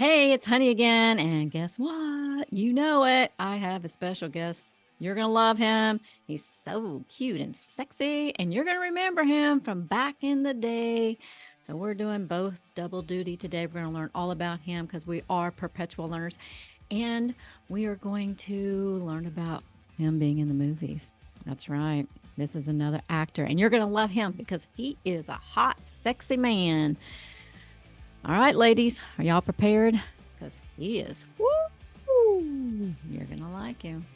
Hey, it's Honey again. And guess what? You know it. I have a special guest. You're going to love him. He's so cute and sexy, and you're going to remember him from back in the day. So we're doing both double duty today. We're going to learn all about him because we are perpetual learners. And we are going to learn about him being in the movies. That's right. This is another actor, and you're going to love him because he is a hot, sexy man. All right, ladies, are y'all prepared? Because he is. Woo! You're going to like him.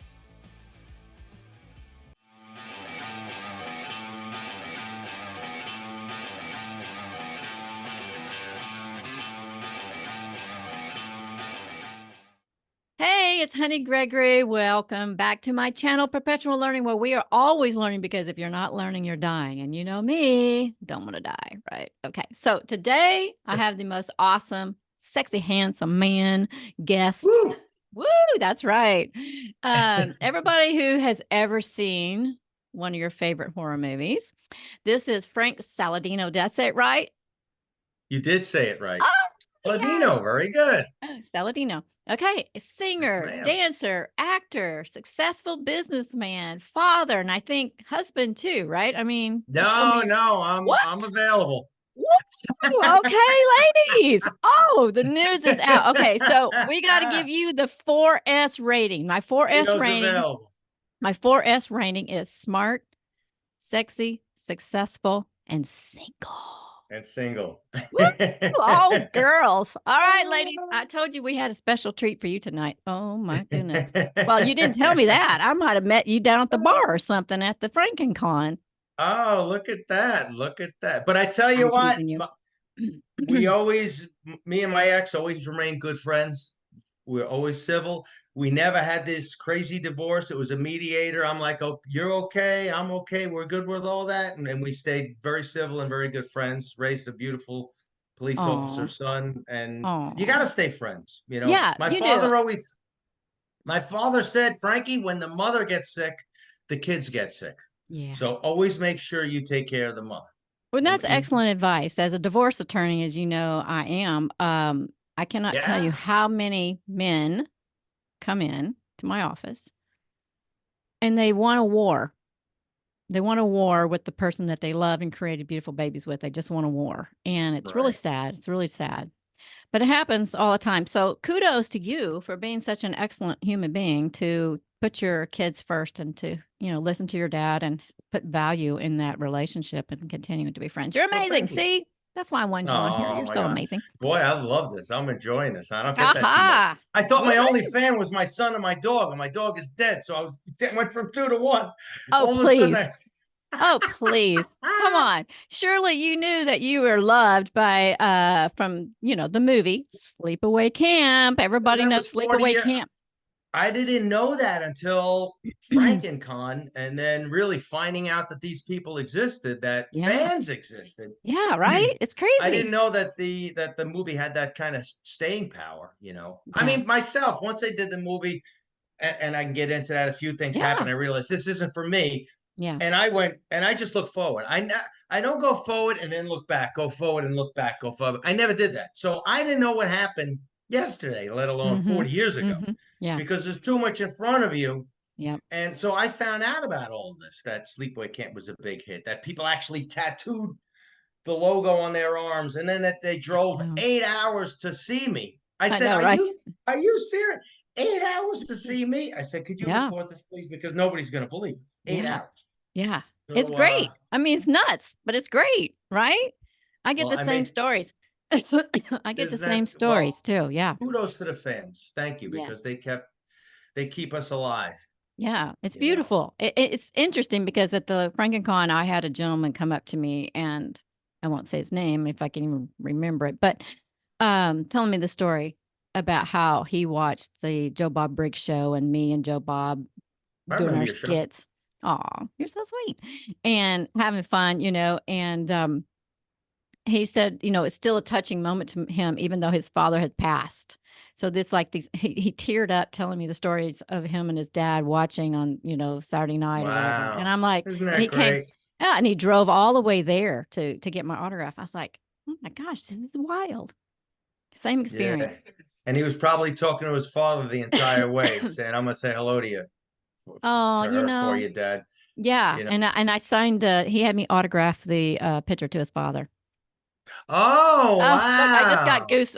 Hey, it's Honey Gregory. Welcome back to my channel, Perpetual Learning, where we are always learning, because if you're not learning, you're dying. And you know me, don't want to die, right? Okay, so today I have the most awesome, sexy, handsome man guest. Woo! Woo, that's right. Everybody who has ever seen one of your favorite horror movies, this is Franksaladino. Did I say it right? You did say it right. Oh, Saladino, yeah. very good. Oh, Saladino. Okay, singer, Yes, dancer, actor, successful businessman, father, and I think husband too, right? I mean, no, what? I'm available. Woo! Okay, ladies. Oh, the news is out. Okay, so we got to give you the 4S rating. My 4S rating. Available. My 4S rating is smart, sexy, successful, and single. And single. Woo! All girls. All right, ladies. I told you we had a special treat for you tonight. Oh my goodness. Well, you didn't tell me that. I might have met you down at the bar or something at the Frankencon. Oh, look at that. Look at that. But I tell you I'm what, teasing you. me and my ex always remained good friends. We're always civil. We never had this crazy divorce. It was a mediator. I'm like, oh, you're okay. I'm okay. We're good with all that. And we stayed very civil and very good friends, raised a beautiful police officer Aw. son. And you got Aw. to stay friends. You know, Yeah, you do. my father said, Frankie, when the mother gets sick, the kids get sick. Yeah. So always make sure you take care of the mother. Well, that's You- excellent advice. As a divorce attorney, as you know, I am. I cannot tell you Yeah. how many men come in to my office and they want a war. They want a war with the person that they love and created beautiful babies with. They just want a war. And it's really Right. sad. It's really sad. But it happens all the time. So kudos to you for being such an excellent human being to put your kids first and to, listen to your dad and put value in that relationship and continuing to be friends. You're Well, amazing. thank you. See, that's why I wanted you on here. Oh You're my so God. amazing. Boy, I love this. I'm enjoying this. I don't get that too much. Aha. I thought my only Woo-hoo. fan was my son and my dog, and my dog is dead. So went from 2 to 1. Oh, All please. of a sudden Oh, please. Come on. Surely you knew that you were loved by from, the movie Sleepaway Camp. Everybody that knows was 40 Sleepaway years. Camp. I didn't know that until Frankencon, and then really finding out that these people existed, that Yeah. fans existed. Yeah, right? It's crazy. I didn't know that the movie had that kind of staying power, Yeah. I mean, myself, once I did the movie, and I can get into that, a few things happened. I realized this isn't for me. Yeah. And I went and I just look forward. I don't go forward and then look back, go forward and look back, go forward. I never did that. So I didn't know what happened yesterday, let alone 40 years ago, Yeah. because there's too much in front of you. Yeah. And so I found out about all this, that Sleepaway Camp was a big hit, that people actually tattooed the logo on their arms, and then that they drove 8 hours to see me. I said, know, right? Are you serious? 8 hours to see me? I said, could you Yeah. record this, please? Because nobody's going to believe it. 8 hours. Yeah. So, It's great. I mean, it's nuts, but it's great, right? I get the same stories. I get the same stories too. Yeah. Kudos to the fans. Thank you, because they keep us alive. Yeah, it's beautiful. It's interesting because at the Frankencon, I had a gentleman come up to me, and I won't say his name if I can even remember it, but telling me the story about how he watched the Joe Bob Briggs show and me and Joe Bob doing our skits. Oh, you're so sweet. And having fun, and he said, it's still a touching moment to him, even though his father had passed. So he teared up telling me the stories of him and his dad watching on, Saturday night or whatever. And I'm like, isn't that great? And he drove all the way there to get my autograph. I was like, oh my gosh, this is wild. Same experience. And he was probably talking to his father the entire way, saying, "I'm gonna say hello to you, Oh, to her for you, Dad." yeah. You know. And I signed he had me autograph the picture to his father. Oh Oh, look, wow!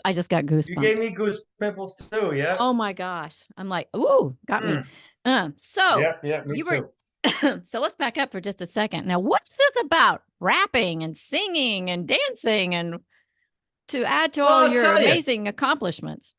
I just got You gave goosebumps. me goose pimples too. Yep. Oh my gosh. I'm like, ooh, got me. Mm. So Yep. Yep. Me you were too. so let's back up for just a second. Now, what's this about? Rapping and singing and dancing and to add to all Well, I'll your tell you amazing accomplishments.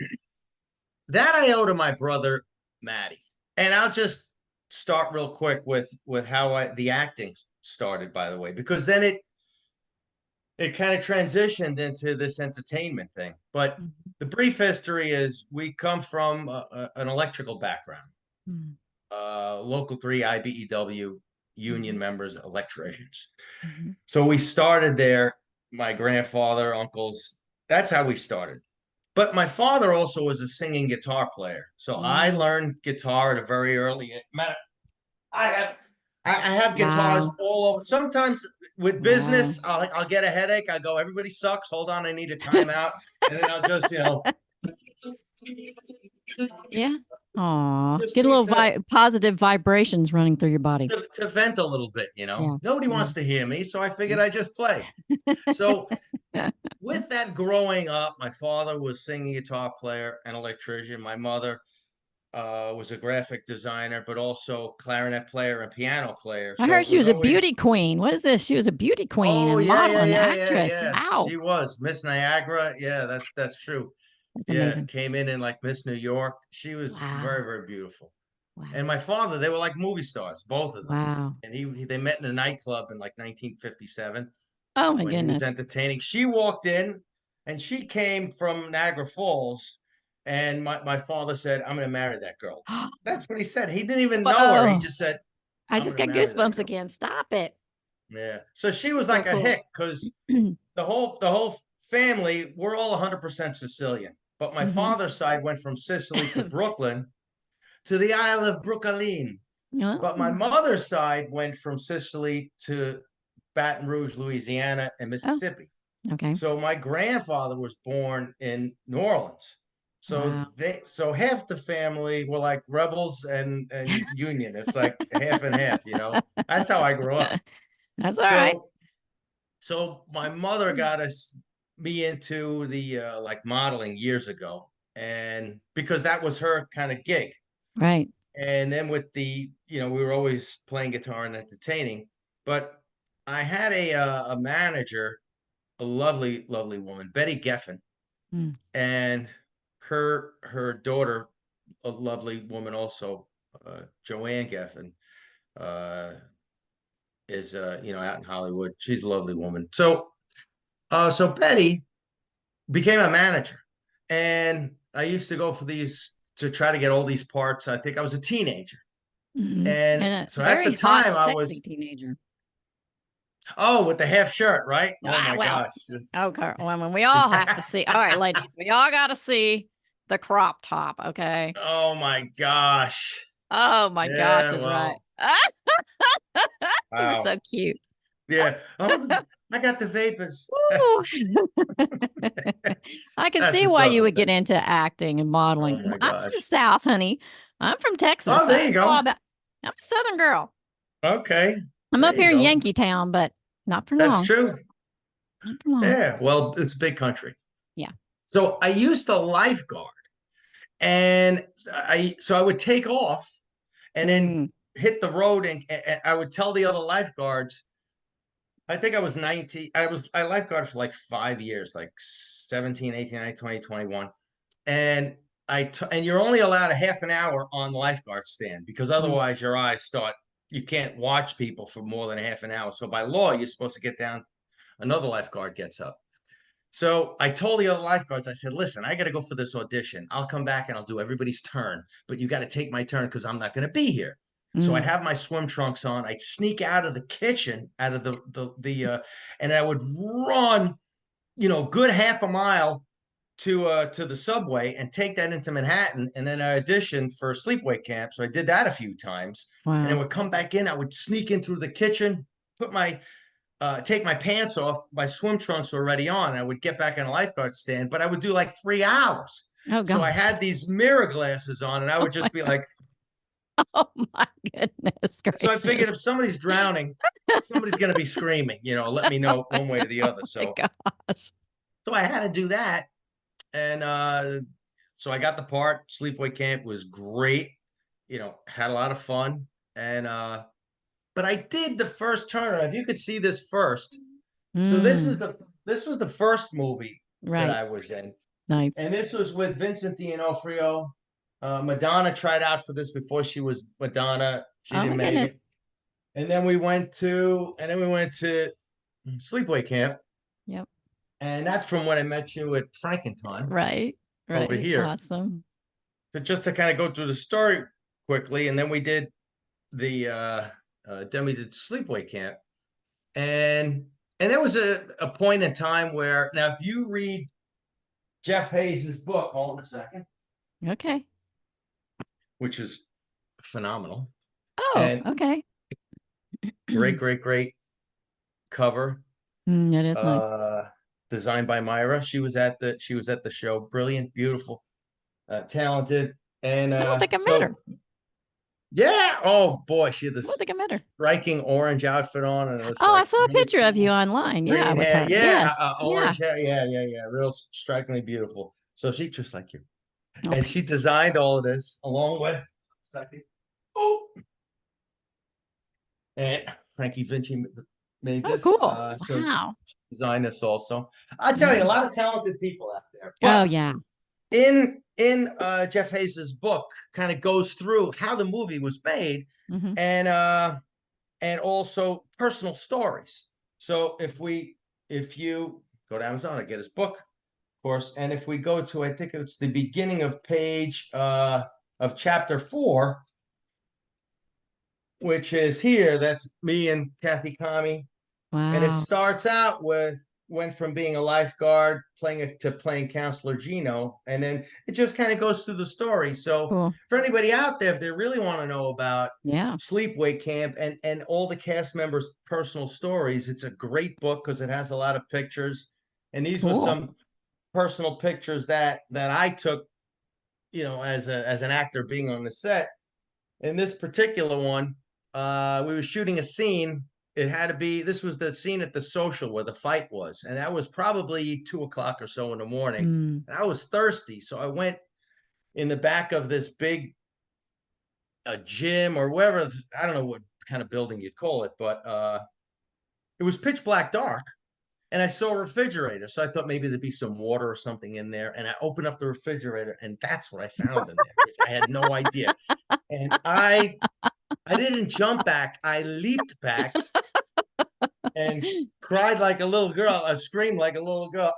that I owe to my brother Matty, and I'll just start real quick with how the acting started. By the way, because then it kind of transitioned into this entertainment thing. But Mhm. the brief history is we come from an electrical background. Mhm. Local 3 IBEW union Mhm. members, electricians. Mhm. So we started there. My grandfather, uncles, that's how we started. But my father also was a singing guitar player. So I Mm. learned guitar at a very early age. I have I have guitars Wow. all over. Sometimes with Wow. business, I'll get a headache. I go, everybody sucks. Hold on, I need a timeout. And then I'll just, Yeah. Aw. just Get a need little positive vibrations running through your body. to vent a little bit. Yeah. Nobody Yeah. wants to hear me, so I figured I just play. So with that growing up, my father was singing guitar player and electrician. My mother was a graphic designer, but also clarinet player and piano player. I So heard it she was was a always, beauty queen. What is this? She was a beauty queen oh and yeah, model yeah, and yeah, yeah, actress. yeah. Wow. She was Miss Niagara. Yeah, that's true. That's Yeah, amazing. came in like Miss New York. She was very, Wow. very beautiful. Wow. And my father, they were like movie stars, both of them. Wow. And they met in a nightclub in like 1957 Oh my when he was goodness. entertaining. She walked in, and she came from Niagara Falls. And my father said, "I'm going to marry that girl." That's what he said. He didn't even know her. He Whoa. just said, I "I'm just going to got marry that goosebumps girl." again. Stop it. Yeah. So she was So like a cool. hick because the whole family, we're all 100% Sicilian. But my Hmm. father's side went from Sicily to Brooklyn to the Isle of Brooklyn. But my Oh. mother's side went from Sicily to Baton Rouge, Louisiana, and Oh, Mississippi. okay. So my grandfather was born in New Orleans. Wow. So half the family were like rebels and Union. It's like half and half, you know. That's how I grew up. That's all right. So so my mother got me into the like modeling years ago, and because that was her kind of gig. Right. And then with we were always playing guitar and entertaining. But I had a manager, a lovely, lovely woman, Betty Geffen, Mm. and her daughter, a lovely woman also, Joanne Geffen, uh, is out in Hollywood. She's a lovely woman. So Betty became a manager, and I used to go for these to try to get all these parts. I think I was a teenager, Hmm. and And a so at the very hot, time I sexy was, teenager. oh, with the half shirt, right? Oh Ah, my well, gosh. okay. Well, I mean, we all have to see. All right, ladies, we all got to see the crop top. Okay. Oh my gosh. Oh my gosh, Yeah, is right. well, You were wow. so cute. Yeah. Oh, I got the vapors. Woo. That's I can that's see the why sort you of would get thing. into acting and modeling. Oh my I'm from the gosh. South, honey. I'm from Oh, Texas. I there you know all go. about. I'm a Southern girl. Okay. I'm There up you here in go. Yankee Town, but not for That's long. true. Not for long. Yeah. Well, it's big country. Yeah. So I used to lifeguard, and I would take off and then Mm. hit the road, and I would tell the other lifeguards. I think I was 19. I lifeguarded for like 5 years, like 17, 18, 19, 20, 21. And and you're only allowed a half an hour on the lifeguard stand because Mm. otherwise your eyes start, you can't watch people for more than a half an hour. So by law, you're supposed to get down. Another lifeguard gets up. So I told the other lifeguards, I said, listen, I got to go for this audition. I'll come back and I'll do everybody's turn, but you got to take my turn because I'm not going to be here. So I'd Mm. have my swim trunks on. I'd sneak out of the kitchen, out of and I would run, good half a mile to the subway and take that into Manhattan. And then I auditioned for sleepaway camp. So I did that a few times. And then Wow. would come back in. I would sneak in through the kitchen, take my pants off. My swim trunks were already on. I would get back on a lifeguard stand, but I would do like 3 hours. Oh So I gosh. had these mirror glasses on, and I Oh would my just be God. like, Oh my goodness so I figured gracious. if somebody's drowning, somebody's going to be screaming, let me know one way or the other. Oh my So, gosh. so I had to do that. And so I got the part. Sleepaway Camp was great. Had a lot of fun. And but I did the first turnaround. If you could see this first. So Mm, this was the first movie that right. I was in. Nice. And this was with Vincent D'Onofrio. Madonna tried out for this before she was Madonna. She Oh didn't my make goodness. it. And then we went to Sleepaway Camp. Yep. And that's from when I met you at Frankenton Right. over Right. here. Awesome. But just to kind of go through the story quickly, and then we did the then we did Sleepaway Camp. And there was a point in time where, now if you read Jeff Hayes's book, hold on a second, Okay. which is phenomenal. Oh, And okay. great cover. That is nice. Designed by Myra. She was at the show. Brilliant, beautiful, talented. And I don't think I met her. so yeah, oh boy, she had I don't this think I met her. striking orange outfit on, and it was Oh, I like saw a really picture of you cool. online. Yeah, Green with hair, her. yeah, Yes. Yeah. orange hair, yeah, real strikingly beautiful. So she's just like you. Oh, And she designed all of this along with second. Oh, and Frankie Vinci made oh, this. cool. So Wow. designed this also. I tell you, a Nice. lot of talented people out there. Oh, But yeah. in Jeff Hayes's book, kind of goes through how the movie was made, Hmm. and also personal stories. So if you go to Amazon and get his book, of course, and if we go to, I think it's the beginning of page of chapter 4, which is here, that's me and Kathy Kami. And it Wow. starts out with, went from being a lifeguard to playing Counselor Gino, and then it just kind of goes through the story. So Cool. for anybody out there, if they really want to know about Yeah. Sleepaway Camp and all the cast members' personal stories, it's a great book because it has a lot of pictures. And these were Cool. some personal pictures that I took, as an actor being on the set. In this particular one, we were shooting a scene. This was the scene at the social where the fight was. And that was probably 2 o'clock or so in the morning. Mm. And I was thirsty. So I went in the back of this big a gym or wherever. I don't know what kind of building you'd call it, but it was pitch black dark. And I saw a refrigerator. So I thought maybe there'd be some water or something in there. And I opened up the refrigerator, and that's what I found in there, which I had no idea. And I didn't jump back. I leaped back and cried like a little girl. I screamed like a little girl.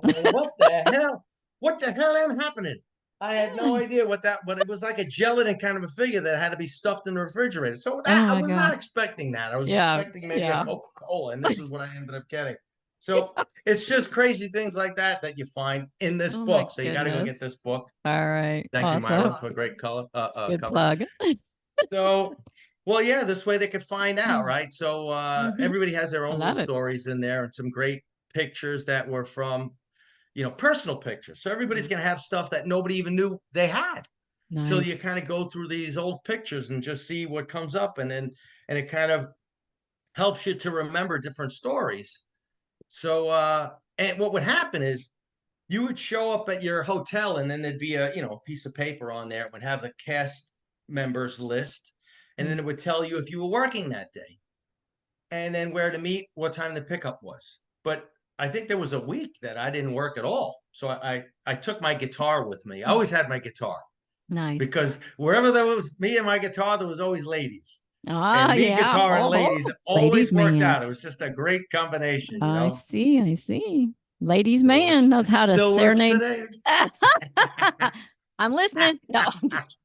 What the hell? What the hell am happening? I had no idea but it was like a gelatin kind of a figure that had to be stuffed in the refrigerator. So Oh that I my was not God. expecting that. I was Yeah. expecting maybe a Yeah. Coca-Cola, and this is what I ended up getting. So it's just crazy things like that you find in this Oh my book. So you got to go goodness. get this book. All right. Thank you, Awesome. Myra, for a great Good cover. plug. So, well, yeah, this way they could find out, right? So Hmm. everybody has their I own little love it. stories in there, and some great pictures that were from, personal pictures. So everybody's gonna have stuff that nobody even knew they had till you Nice. kind of go through these old pictures and just see what comes up, and it kind of helps you to remember different stories. So and what would happen is you would show up at your hotel, and then there'd be a piece of paper on there. It would have the cast members list, and then Mm. it would tell you if you were working that day, and then where to meet, what time the pickup was. But I think there was a week that I didn't work at all, so I took my guitar with me. I always had my guitar, Nice. because wherever there was me and my guitar, there was always ladies. Ah, And me, yeah. guitar, and Oh, ladies ladies' always worked man. out. It was just a great combination, I see. I see. Ladies' man knows how to Still works serenade. today. I'm listening. No, I'm just,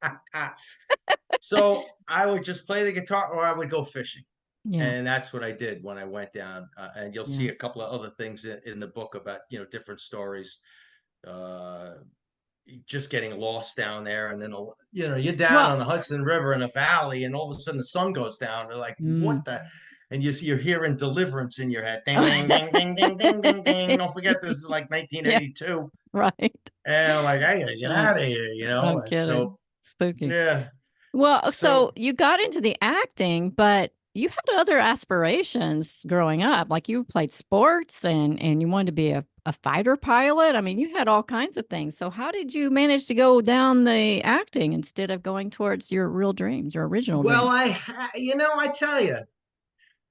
So I would just play the guitar, or I would go fishing. yeah. And that's what I did when I went down. And you'll Yeah. see a couple of other things in the book about, different stories. Uh, just getting lost down there. And then, you're down Well, on the Hudson River in a valley, and all of a sudden the sun goes down. They're like, mm. what the? And you're hearing Deliverance in your head. Ding, ding, ding, ding, ding, ding, ding, ding. Don't forget, this is like Yeah, 1982. right. And I'm like, I gotta get Uh, out of here, you know? no And so, kidding. Spooky. yeah. Well, so So, you got into the acting, but you had other aspirations growing up. Like you played sports and you wanted to be a fighter pilot. I mean, you had all kinds of things. So how did you manage to go down the acting instead of going towards your real dreams, your original well, dreams? I tell you,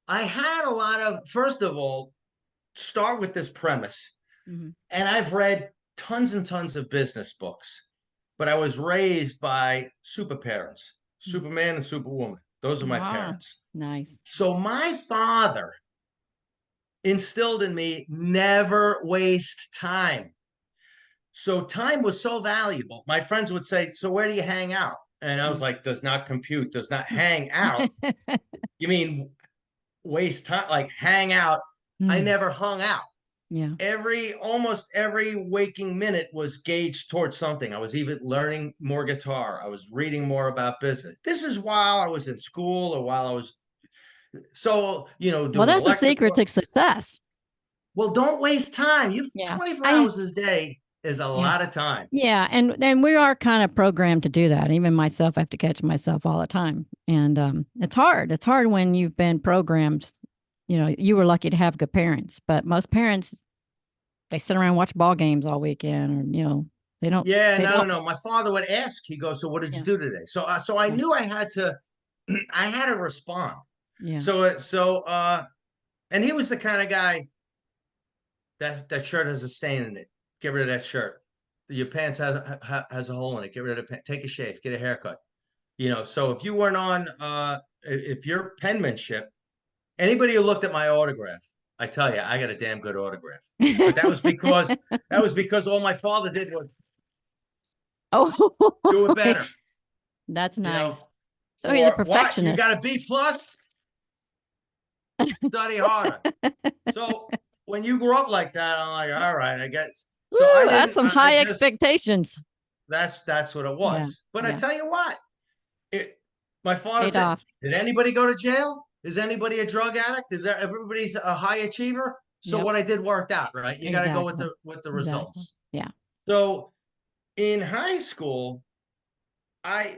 I had a lot of, first of all, start with this premise. Hmm. And I've read tons and tons of business books, but I was raised by super parents, Superman and Superwoman. Those are my Ah, parents. nice. So my father instilled in me never waste time. So time was so valuable. My friends would say, "So where do you hang out?" And I was Mm. like, "Does not compute, does not hang out." You mean waste time, like hang out? I Mm, never hung out. yeah. Almost every waking minute was gauged towards something. I was even learning more guitar. I was reading more about business. This is while I was in school or while I was Well, doing that's the secret electrical. to success. Well, don't waste time. You Yeah. 24 I hours a day is a Yeah. lot of time. Yeah, and we are kind of programmed to do that. Even myself, I have to catch myself all the time, and it's hard. It's hard when you've been programmed. You know, you were lucky to have good parents, but most parents they sit around and watch ball games all weekend, or they don't. Yeah, They don't. no. My father would ask. He goes, "So what did you Yeah, do today?" So I yeah, knew I had to, I had to respond. yeah. And he was the kind of guy that shirt has a stain in it. Get rid of that shirt. Your pants has a hole in it. Get rid of the pants. Take a shave. Get a haircut. So if you weren't on, if your penmanship, anybody who looked at my autograph, I tell you, I got a damn good autograph. But that was because all my father did was Oh, do it better. that's You know, nice. So he's a or what? You got perfectionist. a B plus? Study harder. So when you grew up like that, I'm like, all right, I guess. So I Woo, that's didn't. some I high just expectations. that's what it Yeah, was. But I yeah. tell you what, it. My father Paid said, off. "Did anybody go to jail? Is anybody a drug addict? Is there everybody's a high achiever?" So Yep, what I did worked out, right? You got to go with exactly, the exactly. results. Yeah. So in high school, I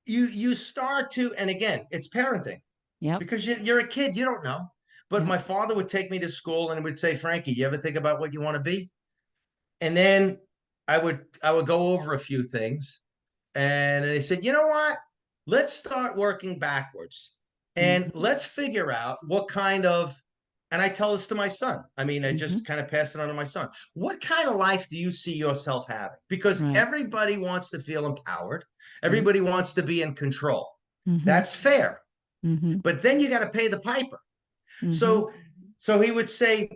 you start to, and again, it's parenting Yep, because you're a kid, you don't know. But yep. my father would take me to school and would say, "Frankie, you ever think about what you want to be?" And then I would go over a few things, and they said, "You know what? Let's start working backwards, and Mhm, let's figure out what kind of." And I tell this to my son. I mean, I mhm. just kind of pass it on to my son. What kind of life do you see yourself having? Because Right. everybody wants to feel empowered. Yep. Everybody wants to be in control. Mhm, That's fair. mhm, But then you got to pay the piper. mhm, So he would say,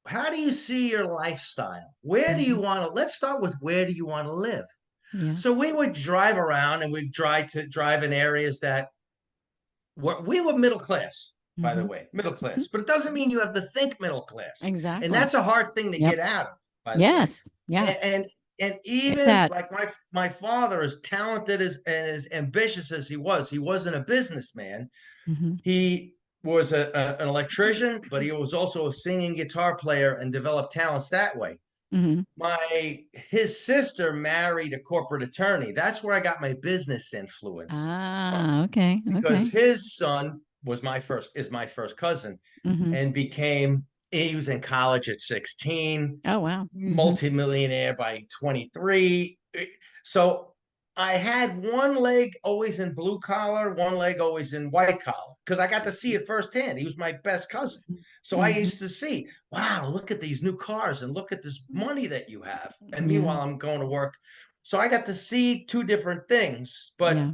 how do you see your lifestyle? Where do you mhm. want to? Let's start with where do you want to live? Yeah. So we would drive around and we'd try to drive in areas that we were middle class, by the Mhm, way, middle mhm. class. But it doesn't mean you have to think middle class, and Exactly. that's a hard thing to Yep. get out of, by the way. Yes. Yeah. And It's even that. like my father, as talented as ambitious as he wasn't a businessman. Mhm, He was an electrician, but he was also a singing guitar player and developed talents that way. mhm. His sister married a corporate attorney. That's where I got my business influence from, Ah, okay, because okay. his son is my first cousin, Mhm. and he was in college at 16, Oh, wow. Mhm. multimillionaire by 23. So I had one leg always in blue collar, one leg always in white collar, because I got to see it firsthand. He was my best cousin. So I Mhm. used to see, wow, look at these new cars and look at this money that you have. And Yeah. meanwhile, I'm going to work. So I got to see two different things. But Yeah.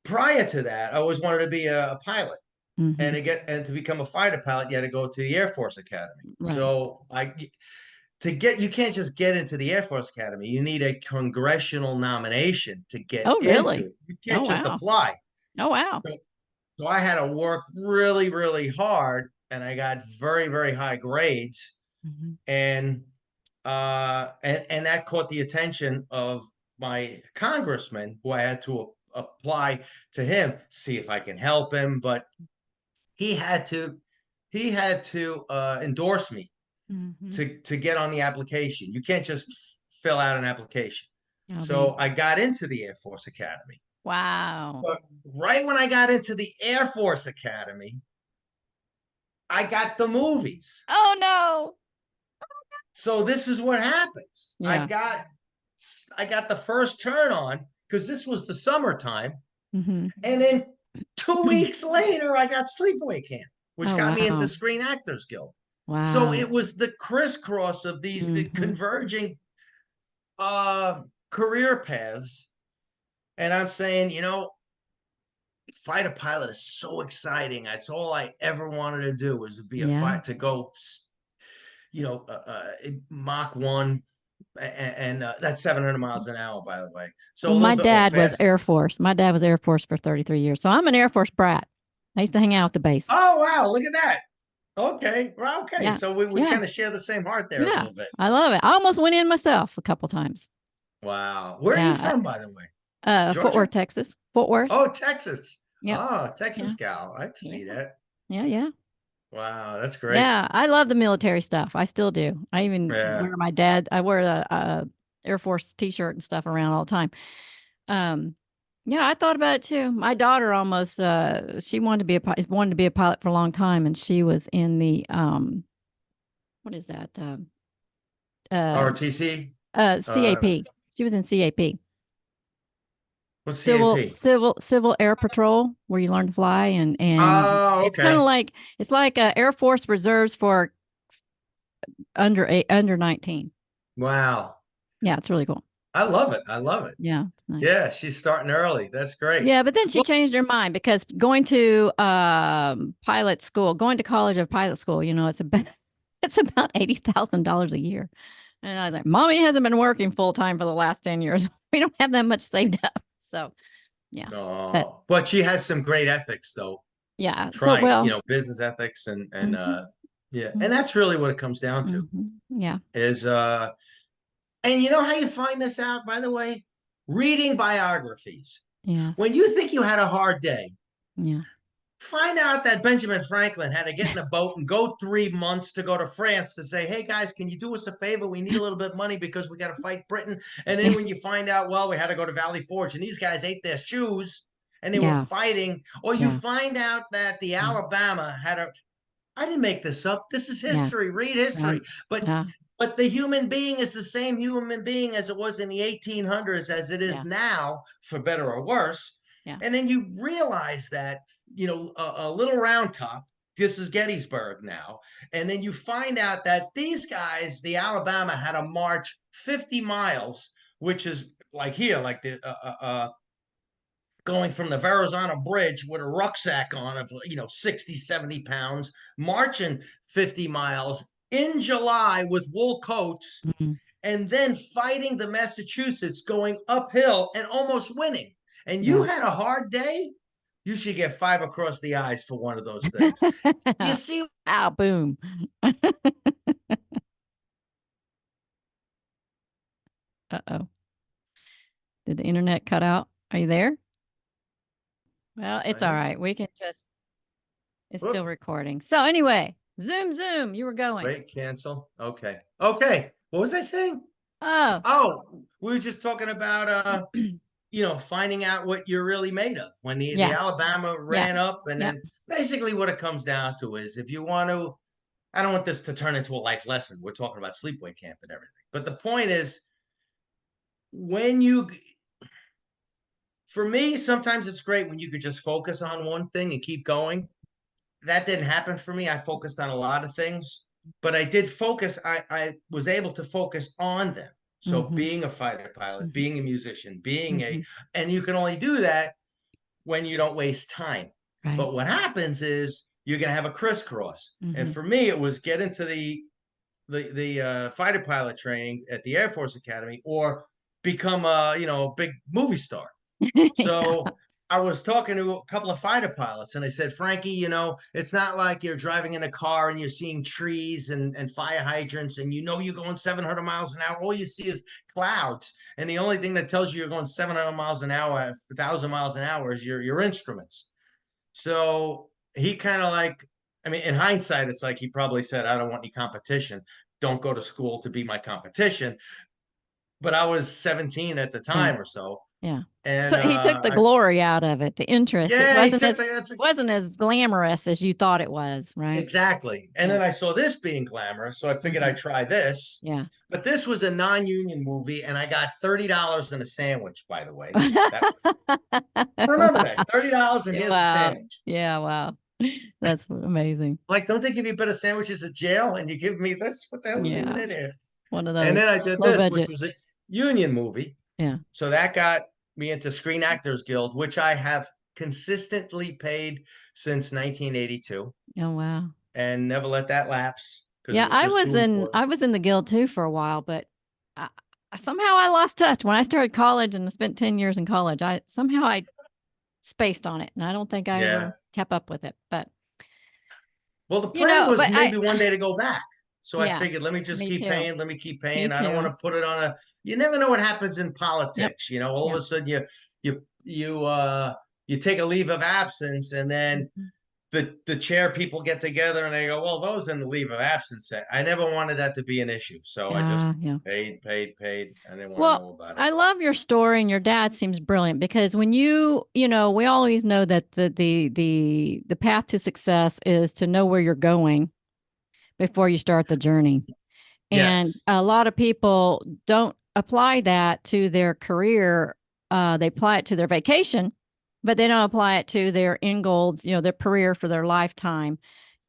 prior to that, I always wanted to be a pilot. Mhm. And to become a fighter pilot, you had to go to the Air Force Academy. Right. So you can't just get into the Air Force Academy. You need a congressional nomination to get Oh, into really? it. You Oh, can't just wow. apply. Oh, wow. So, so I had to work really, really hard, and I got very, very high grades, Mhm. and and that caught the attention of my congressman, who I had to apply to him, see if I can help him, but he had to he had to endorse me. to get on the application. You can't just fill out an application. Oh, So man. I got into the Air Force Academy. Wow. But right when I got into the Air Force Academy, I got the movies. Oh, no. So this is what happens. Yeah. I got the first turn on because this was the summertime. Mm-hmm. And then 2 weeks later, I got Sleepaway Camp, which Oh, got me into wow. Screen Actors Guild. So Wow. it was the crisscross of these converging career paths. And I'm saying, fighter pilot is so exciting. That's all I ever wanted to do was be a Yeah. fight to go, Mach 1, and that's 700 miles an hour, by the way. So Well, a my little bit more dad was fast. Air Force. My dad was Air Force for 33 years. So I'm an Air Force brat. I used to hang out at the base. Oh, wow. Look at that. Okay. Well, okay. Yeah. So we Yeah. kind of share the same heart there a Yeah. little bit. I love it. I almost went in myself a couple times. Wow. Where are you Yeah. from, by the way? Fort Georgia? Worth, Texas. Fort Worth. Oh, Texas. Yep. Oh, Texas Yeah. gal. I can Yeah. see that. Yeah. Yeah. Wow. That's great. Yeah. I love the military stuff. I still do. I even Yeah. I wear a Air Force t-shirt and stuff around all the time. Yeah, I thought about it too. My daughter almost she wanted to be a pilot for a long time, and she was in the what is that? Uh ROTC? CAP. She was in CAP. What's CAP? Civil Air Patrol, where you learn to fly, and Oh, it's kind okay. of like Air Force Reserves for under 19. Wow. Yeah, it's really cool. I love it. I love it. Yeah, nice. Yeah, she's starting early. That's great. Yeah, but then she Well, changed her mind because going to pilot school, going to college of pilot school, it's about it's about $80,000 a year. And I was like, Mommy hasn't been working full time for the last 10 years. We don't have that much saved up. So yeah. but she has some great ethics though. Yeah. So Trying, well. business ethics and yeah. Mhm, And that's really what it comes down to yeah. is and you know how you find this out, by the way? Reading biographies. Yeah. When you think you had a hard day, Yeah. find out that Benjamin Franklin had to get in a boat and go 3 months to go to France to say, hey guys, can you do us a favor? We need a little bit of money because we got to fight Britain. And then when you find out, well, we had to go to Valley Forge and these guys ate their shoes and they were Yeah. fighting, or you Yeah. find out that the Yeah. Alabama had I didn't make this up. This is Yeah. history. Read history. But Yeah. but the human being is the same human being as it was in the 1800s as it is Yeah. now, for better or worse. Yeah. And then you realize that, a little round top, this is Gettysburg now. And then you find out that these guys, the Alabama, had to march 50 miles, which is like here, like the going from the Verrazano Bridge with a rucksack on of 60, 70 pounds, marching 50 miles in July with wool coats, Mhm. and then fighting the Massachusetts going uphill and almost winning. And you Yeah. had a hard day, you should get 5 across the eyes for one of those things. You see? Ow, boom. Uh-oh. Did the internet cut out? Are you there? Well, it's all right. We can it's still recording. So anyway, zoom, you were going. Wait, cancel. Okay. Okay. What was I saying? Oh. Oh, we were just talking about finding out what you're really made of when the Yeah. Alabama ran up. And Yeah. then basically what it comes down to is if you want to, I don't want this to turn into a life lesson. We're talking about sleepaway camp and everything. But the point is, for me, sometimes it's great when you could just focus on one thing and keep going. That didn't happen for me. I focused on a lot of things, but I did focus. I was able to focus on them. So being a fighter pilot, being a musician, and you can only do that when you don't waste time. Right. But what happens is you're going to have a crisscross. And for me, it was get into the fighter pilot training at the Air Force Academy or become a big movie star. So I was talking to a couple of fighter pilots and I said, Frankie, it's not like you're driving in a car and you're seeing trees and fire hydrants and you're going 700 miles an hour. All you see is clouds. And the only thing that tells you you're going 700 miles an hour at 1,000 miles an hour is your instruments. So he kind of like I mean, in hindsight, it's like he probably said, I don't want any competition. Don't go to school to be my competition. But I was 17 at the Yeah. time or so. Yeah. And So he took the glory out of it, the interest. It yeah, he took wasn't as glamorous as you thought it was, right? exactly. And Yeah. then I saw this being glamorous, so I figured I'd try this. Yeah. But this was a non-union movie, and I got $30 in a sandwich, by the way. That remember that $30 and here's the Wow. sandwich. Yeah, wow. That's amazing. Like, don't they give you better sandwiches at jail? And you give me this? What the hell is even Yeah. in here? One of And those then I did low this, which budget. was a union movie. Yeah. So that got me into Screen Actors Guild, which I have consistently paid since 1982 Oh, wow. and never let that lapse because Yeah, it was just too important. I was in the guild too for a while, but I, somehow I lost touch. When I started college and I spent 10 years in college, I spaced on it, and I don't think I Yeah. ever kept up with it. But Well, the plan was but maybe one day to go back. So I yeah, figured, let me just me keep too. paying. Let me keep paying. Me I don't want too. to put it on a. You never know what happens in Yep. politics. You know, all of a sudden you take a leave of absence, and then the chair people get together and they go, well, those in the leave of absence. I never wanted that to be an issue, so I just Yeah. paid. I didn't want to Well, know about it. I love your story, and your dad seems brilliant because when you know, we always know that the path to success is to know where you're going before you start the journey. And Yes, a lot of people don't apply that to their career. They apply it to their vacation, but they don't apply it to their end goals, you know, their career for their lifetime.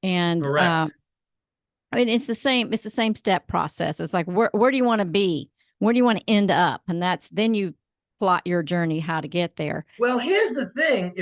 And correct. I mean, it's the same step process. It's like, where do you want to be? Where do you want to end up? And then you plot your journey, how to get there. Well, here's the thing: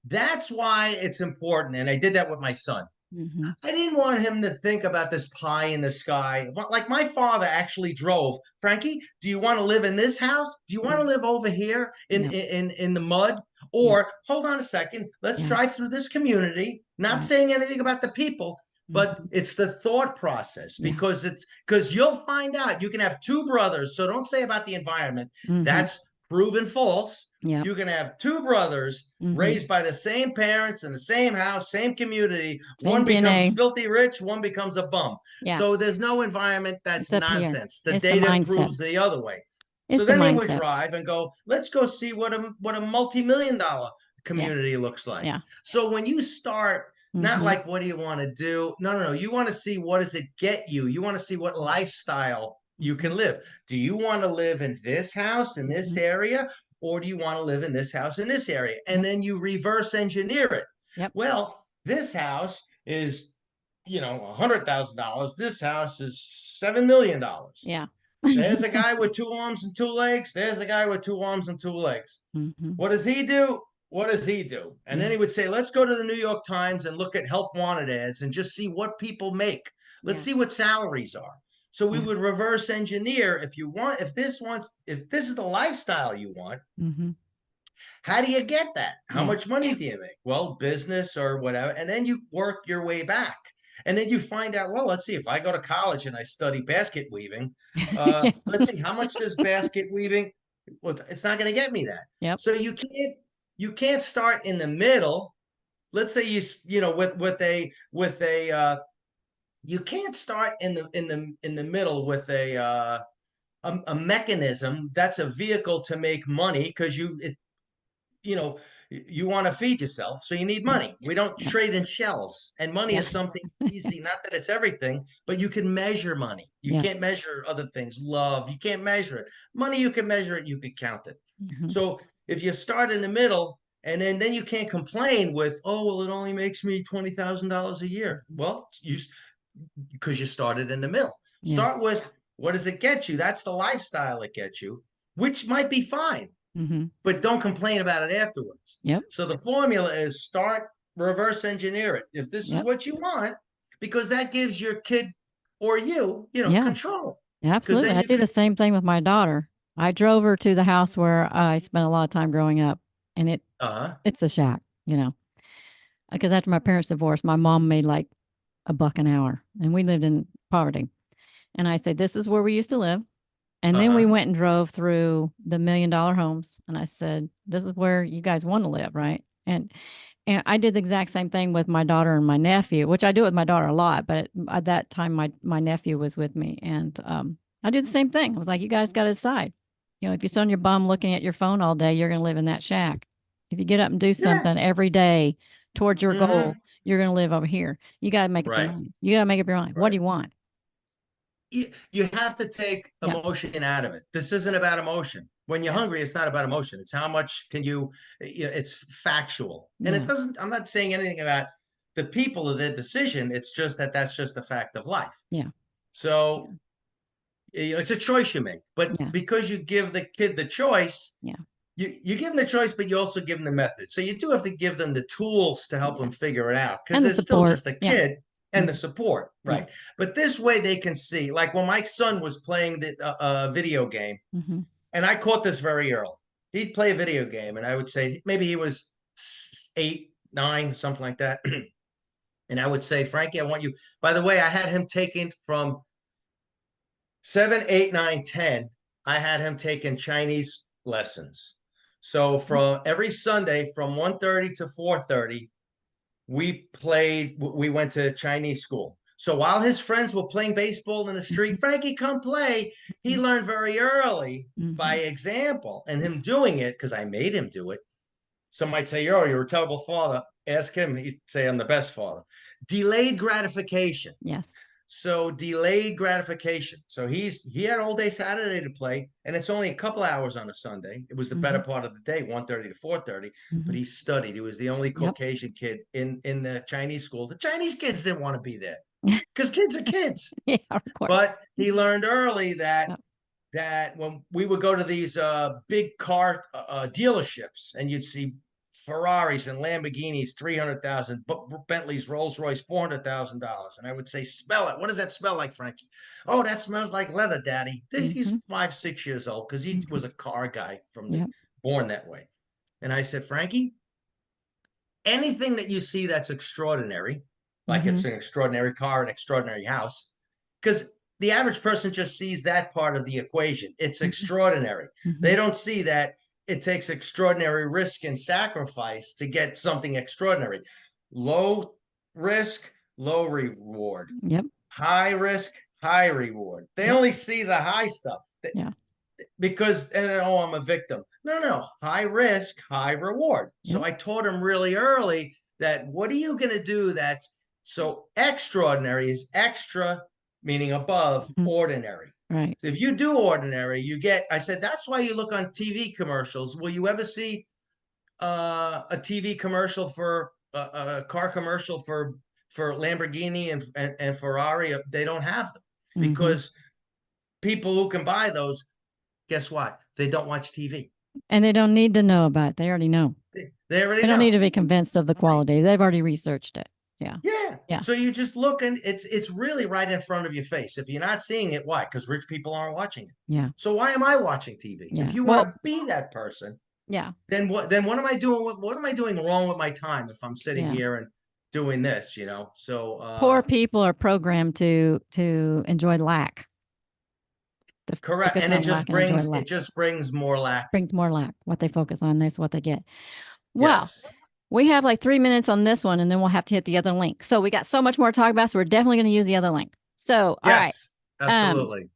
that's why it's important, and I did that with my son. Mm-hmm. I didn't want him to think about this pie in the sky. Like my father actually drove. Frankie, do you want to live in this house? Do you want to live over here in the mud? Or hold on a second, let's drive through this community. Not saying anything about the people, but it's the thought process because you'll find out you can have two brothers. So don't say about the environment. That's proven false. Yeah. You can have two brothers raised by the same parents in the same house, same community. One becomes filthy rich, one becomes a bum. Yeah. So there's no environment. That's nonsense. The it's data proves the other way. So then they would drive and go, let's go see what a multi-million-dollar community looks like. Yeah. So when you start, not like, what do you want to do? No. You want to see, what does it get you? You want to see what lifestyle you can live. Do you want to live in this house, in this area? Or do you want to live in this house, in this area? And then you reverse engineer it. Yep. Well, this house is, $100,000. This house is $7 million. Yeah. There's a guy with two arms and two legs. There's a guy with two arms and two legs. What does he do? What does he do? And then he would say, let's go to the New York Times and look at help wanted ads and just see what people make. Let's see what salaries are. So we would reverse engineer. If this is the lifestyle you want, how do you get that? How much money do you make? Well, business or whatever. And then you work your way back. And then you find out, well, let's see, if I go to college and I study basket weaving, let's see, how much does basket weaving? Well, it's not going to get me that. Yep. So you can't start in the middle. Let's say you can't start in the middle with a mechanism that's a vehicle to make money because you want to feed yourself, so you need money. We don't trade in shells, and money is something easy. Not that it's everything, but you can measure money. You can't measure other things. Love, you can't measure it. Money, you can measure it. You can count it. So if you start in the middle, and then you can't complain with, oh, well, it only makes me $20,000 a year. Well, because you started in the middle. Start with, what does it get you? That's the lifestyle it gets you, which might be fine. But don't complain about it afterwards. Yep. So the formula is start, reverse engineer it. If this is what you want, because that gives your kid or control. Absolutely. I do the same thing with my daughter. I drove her to the house where I spent a lot of time growing up, and it's a shack, because after my parents divorced, my mom made like $1 an hour, and we lived in poverty. And I said, this is where we used to live. And then we went and drove through the $1 million homes. And I said, this is where you guys want to live, right? And And I did the exact same thing with my daughter and my nephew, which I do with my daughter a lot. But at that time, my nephew was with me, and I did the same thing. I was like, you guys got to decide. If you sit on your bum looking at your phone all day, you're going to live in that shack. If you get up and do Yeah. something every day towards your Mhm. goal, you're going to live over here. You got to make up your Right. mind. You got to make up your mind. What do Right. you want? You have to take Yeah. emotion out of it. This isn't about emotion. When you're Yeah. hungry, it's not about emotion. It's how much can it's factual. And it Yeah. doesn't, I'm not saying anything about the people of their decision. It's just that's just a fact of life. Yeah. So it's a choice you make. But Yeah. because you give the kid the choice, Yeah. you give them the choice, but you also give them the method. So you do have to give them the tools to help them Yes. figure it out, because And the they're still support. just a Yeah. kid, and the Mhm. support, Yeah. right? But this way they can see, like when my son was playing the video game, Mhm. and I caught this very early. He'd play a video game, and I would say maybe he was 8, 9, something like that. And I would say, Frankie, I want you. By the way, I had him taken from 7, 8, 9, 10. I had him taking Chinese lessons. So from every Sunday from 1:30 to 4:30, we went to Chinese school. So while his friends were playing baseball in the street, Mhm. Frankie, come play. He Mhm. learned very early by Mhm. example, and him doing it, because I made him do it. Some might say, "Oh, you're a terrible father." Ask him. He'd say, "I'm the best father." Delayed gratification. Yes. So delayed gratification. So he had all day Saturday to play, and it's only a couple hours on a Sunday. It was the better Mhm. part of the day, 1:30 to 4:30. But Mhm. he studied. He was the only Yep. Caucasian kid in the Chinese school. The Chinese kids didn't want to be there because kids are kids. Yeah, of course. But he learned early that Yep. when we would go to these big car dealerships, and you'd see Ferraris and Lamborghinis, 300,000, Bentleys, Rolls Royce, $400,000. And I would say, smell it. What does that smell like, Frankie? Oh, that smells like leather, Daddy. He's Mhm. 5, 6 years old, because he Mhm. was a car guy Yep. born that way. And I said, Frankie, anything that you see that's extraordinary, like it's Mhm. an extraordinary car, an extraordinary house, because the average person just sees that part of the equation. It's Mhm. extraordinary. They Mhm. don't see that it takes extraordinary risk and sacrifice to get something extraordinary. Low risk, low reward. Yep. High risk, high reward. They Yep. only see the high stuff. Yeah. Because, and oh, I'm a victim. No, high risk, high reward. So Yep. I taught him really early that what are you going to do that's so extraordinary is extra, meaning above Mhm. ordinary. Right. So if you do ordinary, you get, I said, that's why you look on TV commercials. Will you ever see a TV commercial for a car commercial for Lamborghini and Ferrari? They don't have them, Mhm. because people who can buy those, guess what? They don't watch TV. And they don't need to know about it. They already know. They already They don't need know. to be convinced of the Right. quality. They've already researched it. Yeah. Yeah. Yeah. So you just look, and it's really right in front of your face. If you're not seeing it, why? Because rich people aren't watching it. Yeah. So why am I watching TV? If Yeah. you want Well, to be that person, yeah. then what am I doing? What am I doing wrong with my time if I'm sitting Yeah. here and doing this, So Poor people are programmed to enjoy lack. To correct. focus And on lack and enjoy lack. it just brings more lack. Brings more lack. What they focus on is what they get. Well, Yes. we have like 3 minutes on this one, and then we'll have to hit the other link. So we got so much more to talk about. So we're definitely going to use the other link. So, all right. Yes. Absolutely.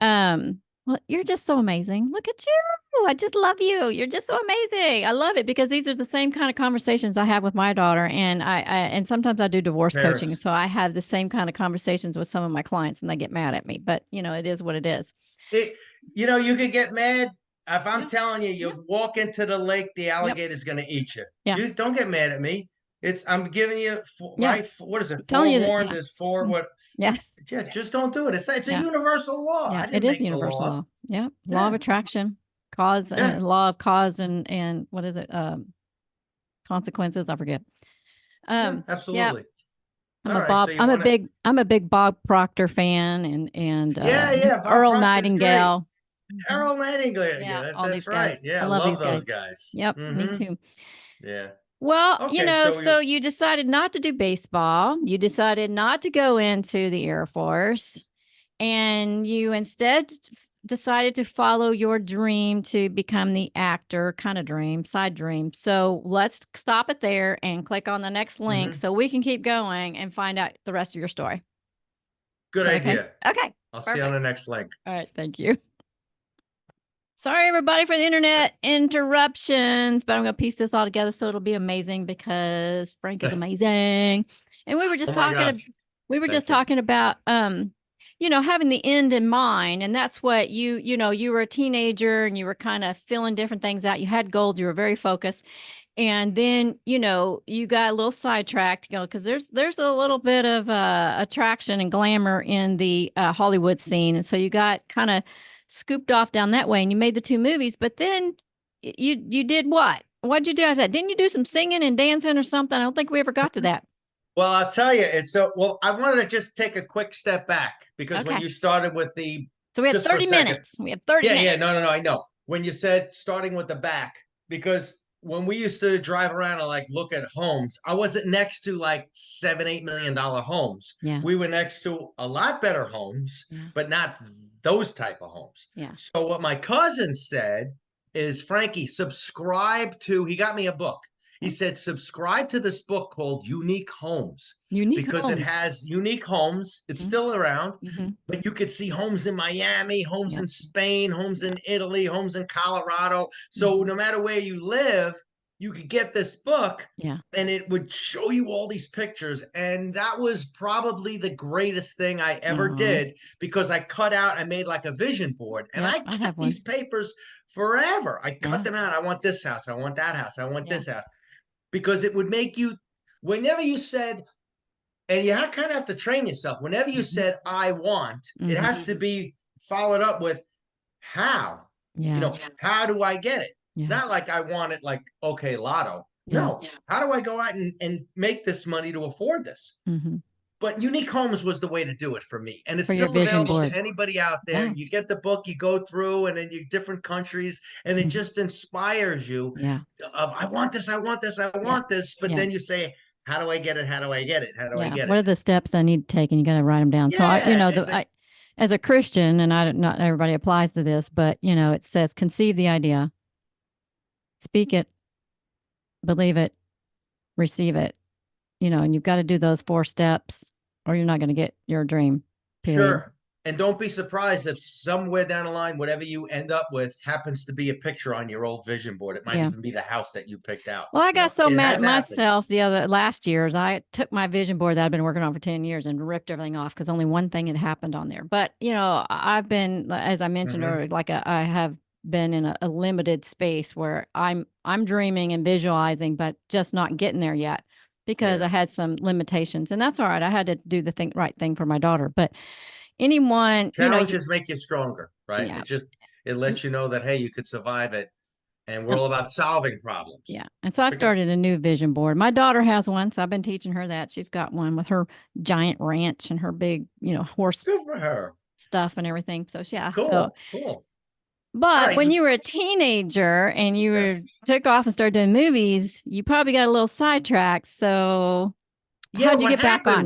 Well, you're just so amazing. Look at you. I just love you. You're just so amazing. I love it because these are the same kind of conversations I have with my daughter, and and sometimes I do divorce coaching, Parents. so I have the same kind of conversations with some of my clients, and they get mad at me. But it is what it is. You could get mad if I'm Yep. telling you, Yep. walk into the lake, the Yep. alligator's going to eat you. Yeah. You don't get mad at me. I'm giving you Yeah. what is it? I'm telling you that. Forewarned Yeah. is for what? Yeah. Yeah, just don't do it. It's a Yeah. universal law. Yeah. I It didn't is make the universal law. law. Yeah. Law of Yeah. attraction, cause, Yeah. law of cause and what is it? Consequences. I forget. Yeah, Yeah. absolutely. All I'm a right. So Bob. you want to? I'm a big Bob Proctor fan, and Yeah. Bob Earl Proctor's great. Nightingale. Mhm. Errol Nightingale. Yeah, all That's these guys. right. Yeah, I I love love these those guys. guys. Yep, me Mm-hmm. too. Yeah. Well, Okay. So so you decided not to do baseball. You decided not to go into the Air Force, and you instead decided to follow your dream to become the actor, kind of dream, side dream. So let's stop it there and click on the next link so we can keep going and find out the rest of your story. Good idea. Okay. I'll see you on the next link. All right. Thank you. Sorry, everybody, for the internet interruptions, but I'm going to piece this all together so it'll be amazing because Frank is amazing. And we were just talking about, having the end in mind. And that's what you were a teenager and you were kind of filling different things out. You had goals. You were very focused. And then, you got a little sidetracked, because there's a little bit of attraction and glamour in the Hollywood scene. And so you got kind of scooped off down that way and you made the 2 movies, but then you did what? What'd you do after that? Didn't you do some singing and dancing or something? I don't think we ever got to that. Well, I'll tell you, I wanted to just take a quick step back because when you started with so we had 30 minutes. We have 30 minutes. Yeah, no, I know. When you said starting with the back, because when we used to drive around and like look at homes, I wasn't next to like $7-8 million homes. Yeah. We were next to a lot better homes, but not those type of homes. Yeah. So what my cousin said is, Frankie, he got me a book. He said, subscribe to this book called Unique Homes. Because it has unique homes. It's still around, but you could see homes in Miami, homes in Spain, homes in Italy, homes in Colorado. So no matter where you live, you could get this book and it would show you all these pictures. And that was probably the greatest thing I ever did, because I made like a vision board and I kept these papers forever. I cut them out. I want this house. I want that house. I want this house. Because it would make you, whenever you said, and you kind of have to train yourself, whenever you said, I want, it has to be followed up with how. How do I get it? Not like I want it like, okay, lotto. No. How do I go out and make this money to afford this? But Unique Homes was the way to do it for me. And it's still available to anybody out there. You get the book, you go through, and then you different countries, and it just inspires you of, I want this, I want this, I want this. But then you say, how do I get it? How do I get it? How do I get it? What are the steps I need to take? And you got to write them down. So as a Christian, and not everybody applies to this, but it says, conceive the idea, speak it, believe it, receive it. And you've got to do those 4 steps or you're not going to get your dream. Period. Sure. And don't be surprised if somewhere down the line, whatever you end up with happens to be a picture on your old vision board. It might even be the house that you picked out. Well, I got so mad at myself last year as I took my vision board that I've been working on for 10 years and ripped everything off because only one thing had happened on there. But, I've been, as I mentioned earlier, I have been in a limited space where I'm dreaming and visualizing, but just not getting there yet. Because I had some limitations, and that's all right. I had to do the right thing for my daughter. But anyone, challenges make you stronger, right? Yeah. It lets you know that, hey, you could survive it, and we're all about solving problems. Yeah, and so I've started a new vision board. My daughter has one, so I've been teaching her that. She's got one with her giant ranch and her big, horse stuff and everything. So Cool. But when you were a teenager and you took off and started doing movies, you probably got a little sidetracked. So how'd you get back on?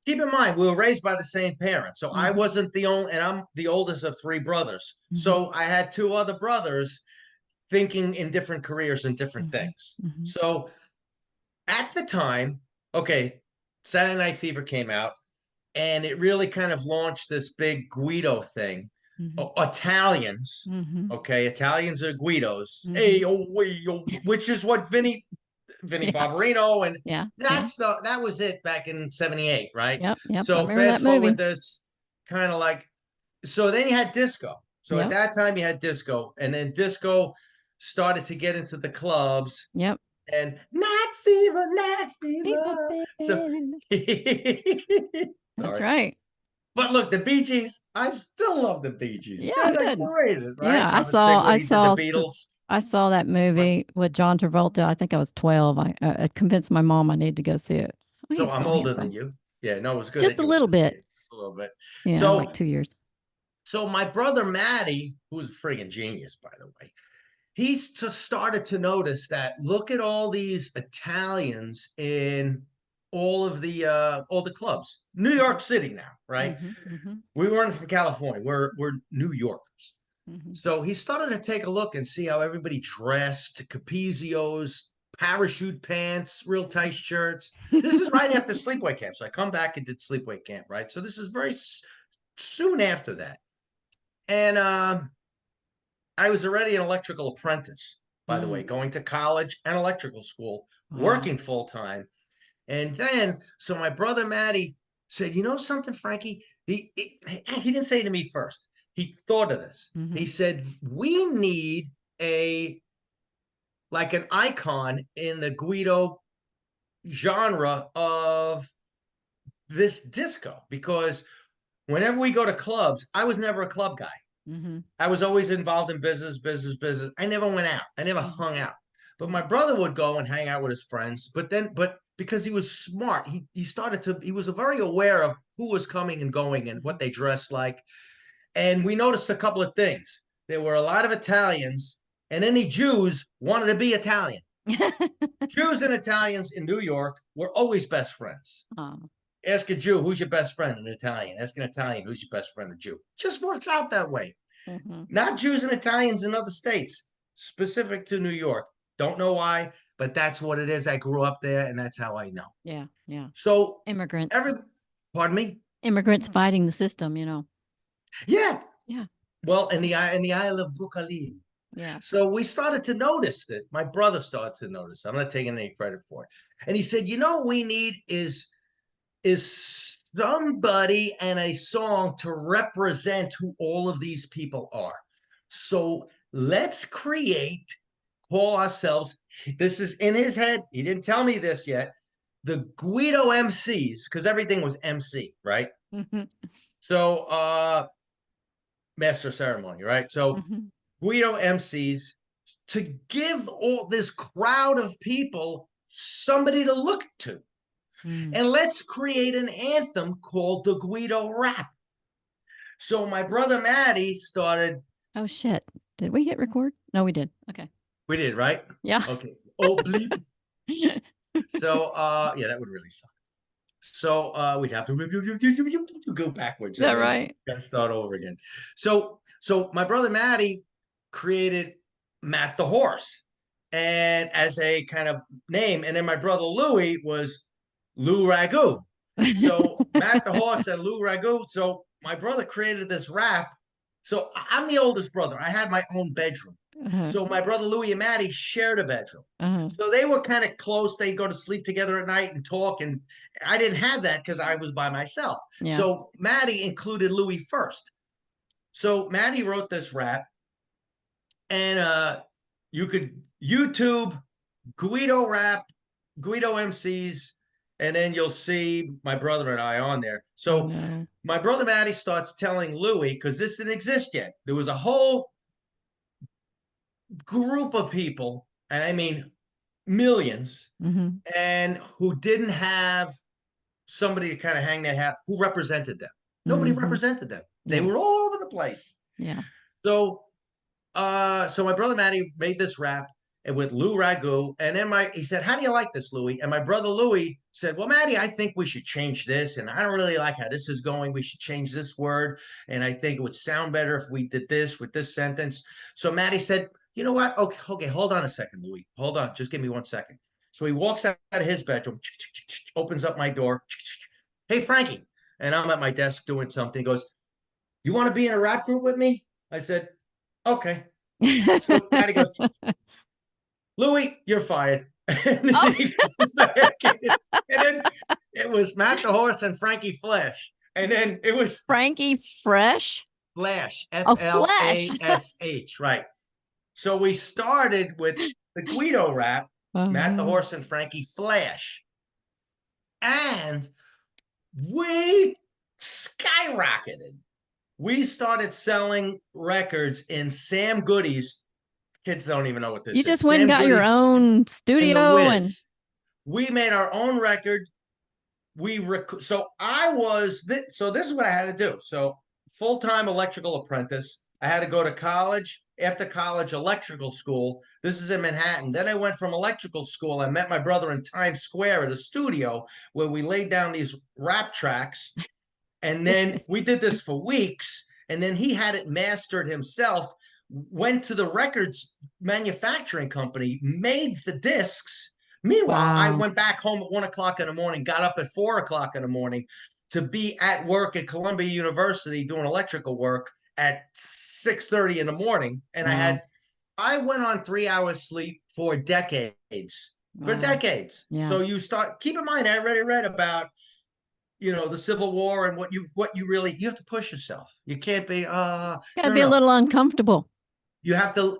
Keep in mind, we were raised by the same parents. So I wasn't the only, and I'm the oldest of 3 brothers. So I had 2 other brothers thinking in different careers and different things. So at the time, Saturday Night Fever came out and it really kind of launched this big Guido thing. Italians, Italians are Guidos, which is what Vinny Barbarino, and that was it back in 78, right? Yep. So fast forward this kind of like, so then you had disco. So at that time you had disco, and then disco started to get into the clubs. Yep. And Night Fever. So that's right. But look, the Bee Gees, I still love the Bee Gees. Yeah, they're great, right? Yeah, I saw that movie with John Travolta. I think I was 12. I convinced my mom I needed to go see it. So I'm older than you. Yeah, no, it was good. Just a little bit. A little bit. Yeah, so, like 2 years. So my brother Matty, who's a friggin' genius, by the way, he's just started to notice that, look at all these Italians in all the clubs. New York City now, right? We weren't from California. We're New Yorkers. So he started to take a look and see how everybody dressed, capizios, parachute pants, real tight shirts. This is right after sleepaway camp. So I come back and did sleepaway camp, right? So this is very soon after that. And I was already an electrical apprentice, by the way, going to college and electrical school, working full time. And then, so my brother Matty said, you know something, Frankie? He didn't say it to me first. He thought of this. He said, we need like an icon in the Guido genre of this disco, because whenever we go to clubs, I was never a club guy. I was always involved in business. I never went out. I never hung out. But my brother would go and hang out with his friends. But because he was smart, he was very aware of who was coming and going and what they dressed like. And we noticed a couple of things. There were a lot of Italians, and any Jews wanted to be Italian. Jews and Italians in New York were always best friends. Ask a Jew, who's your best friend? An Italian. Ask an Italian, who's your best friend? A Jew. Just works out that way. Not Jews and Italians in other states, specific to New York. Don't know why, but that's what it is. I grew up there, and that's how I know. Yeah. So immigrants. Pardon me? Immigrants fighting the system, Yeah. Yeah. Well, in the Isle of Brooklyn. Yeah. So we started to notice that. My brother started to notice. I'm not taking any credit for it. And he said, what we need is somebody and a song to represent who all of these people are. So let's call ourselves, this is in his head, he didn't tell me this yet, the Guido MCs, because everything was MC, right? So master ceremony, right? So Guido MCs, to give all this crowd of people somebody to look to. And let's create an anthem called the Guido Rap. So my brother Matty started. Oh, shit. Did we hit record? No, we did. Okay. We did, right? Yeah. Okay. Oh, bleep. So, yeah, that would really suck. So we'd have to go backwards. Is that right? Got to start over again. So my brother Matty created Matt the Horse, and as a kind of name, and then my brother Louie was Lou Ragu. So Matt the Horse and Lou Ragu. So my brother created this rap. So I'm the oldest brother. I had my own bedroom. So my brother Louie and Matty shared a bedroom. So they were kind of close. They'd go to sleep together at night and talk. And I didn't have that because I was by myself. Yeah. So Matty included Louie first. So Matty wrote this rap. And you could YouTube Guido rap, Guido MCs, and then you'll see my brother and I on there. So my brother Matty starts telling Louie, because this didn't exist yet. There was a whole group of people, and I mean millions, and who didn't have somebody to kind of hang their hat, who represented them. Nobody represented them. They were all over the place. Yeah. So my brother Matty made this rap and with Lou Ragu, and then he said, "How do you like this, Louie?" And my brother Louie said, "Well, Matty, I think we should change this, and I don't really like how this is going. We should change this word, and I think it would sound better if we did this with this sentence." So Matty said, "You know what? Okay, hold on a second, Louie. Hold on, just give me 1 second." So he walks out of his bedroom, opens up my door. "Hey, Frankie," and I'm at my desk doing something. He goes, "You want to be in a rap group with me?" I said, "Okay." So Matty goes, "Louie, you're fired." And then he goes back in. And then it was Matt the Horse and Frankie Flash. And then it was Frankie Fresh? Flash. Flash, right. So we started with the Guido rap, Matt the Horse and Frankie Flash. And we skyrocketed. We started selling records in Sam Goody's. Kids don't even know what this is. You just went and got your own studio and we made our own record. So this is what I had to do. So full-time electrical apprentice. I had to go to college. after college electrical school. This is in Manhattan. Then I went from electrical school. I met my brother in Times Square at a studio where we laid down these rap tracks. And then we did this for weeks. And then he had it mastered himself, went to the records manufacturing company, made the discs. Meanwhile, I Wow. went back home at 1 o'clock in the morning, got up at 4 o'clock in the morning to be at work at Columbia University doing electrical work at 6:30 in the morning. And Wow. I went on 3 hours sleep for decades. For Wow. decades. Yeah. So you start, keep in mind, I already read about the Civil War and what you really, you have to push yourself. You can't be Gotta no be a no. little uncomfortable. You have to,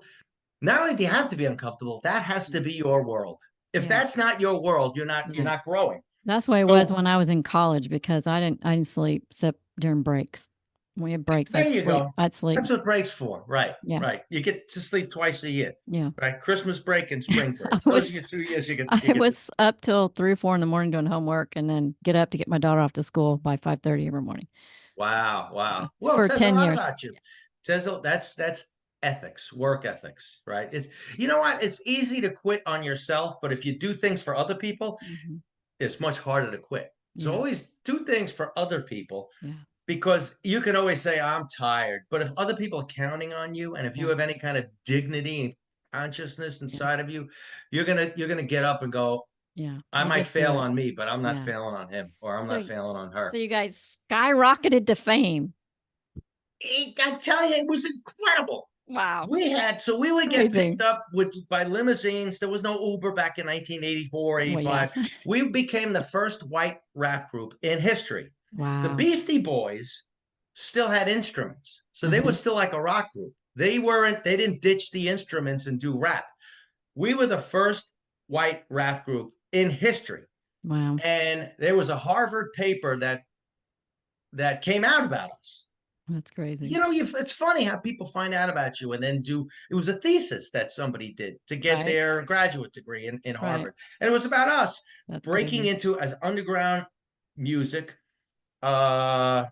not only do you have to be uncomfortable, that has to be your world. If Yeah. that's not your world, you're Yeah. not growing. That's the way it was So when I was in college because I didn't sleep except during breaks. When we had breaks, there I'd you sleep. go. I'd sleep. That's what breaks for. Right. Yeah. Right. You get to sleep twice a year. Yeah. Right. Christmas break and spring break. I Those are was your 2 years you I get to. was up till 3 or 4 in the morning doing homework and then get up to get my daughter off to school by 5:30 every morning. Wow. Yeah. Wow. Well, it For says a 10 lot years. about you. It says that's ethics, work ethics, right? It's, you know what? It's easy to quit on yourself, but if you do things for other people, Mhm. it's much harder to quit. So Yeah. always do things for other people, Yeah. because you can always say, I'm tired. But if other people are counting on you, and if you Yeah. have any kind of dignity and consciousness Yeah. inside of you, you're gonna get up and go, Yeah. I I might just do fail it. on me, but I'm not Yeah. failing on him, or I'm not So failing on so her. you guys skyrocketed to fame. I tell you, it was incredible. Wow. We would get Crazy. picked up by limousines. There was no Uber back in 1984, Well, yeah. 85. We became the first white rap group in history. The Wow. Beastie Boys still had instruments. So they were Uh-huh. still like a rock group. They didn't ditch the instruments and do rap. We were the first white rap group in history. Wow. And there was a Harvard paper that came out about us. That's crazy. It's funny how people find out about you and then it was a thesis that somebody did to get Right. their graduate degree in Right. Harvard. And it was about us That's breaking crazy. into as underground music. Uh,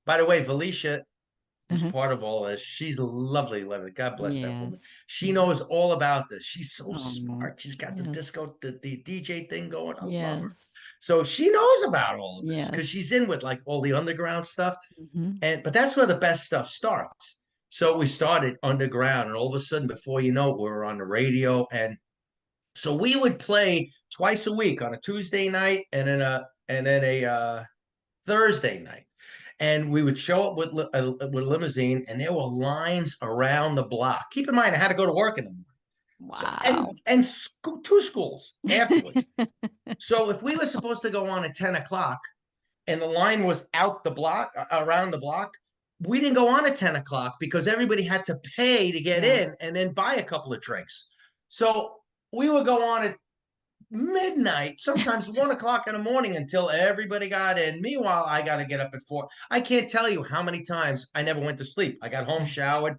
by the way, Valicia was Uh-huh. part of all this. She's lovely, lovely. God bless that woman. Yes. She Yes. knows all about this. She's so Oh, smart. She's got the yes. disco, the DJ thing going. I love her. Yes. So she knows about all of this because Yes. she's in with like all the underground stuff. Mhm. But that's where the best stuff starts. So we started underground, and all of a sudden, before you know it, we were on the radio. And so we would play twice a week, on a Tuesday night and then a Thursday night. And we would show up with a limousine, and there were lines around the block. Keep in mind, I had to go to work in the morning. So Wow. and two schools afterwards. So if we were supposed to go on at 10 o'clock, and the line was out the block, around the block, we didn't go on at 10 o'clock because everybody had to pay to get Yeah. in and then buy a couple of drinks. So we would go on at midnight, sometimes 1 o'clock in the morning, until everybody got in. Meanwhile, I got to get up at 4. I can't tell you how many times I never went to sleep. I got home, showered,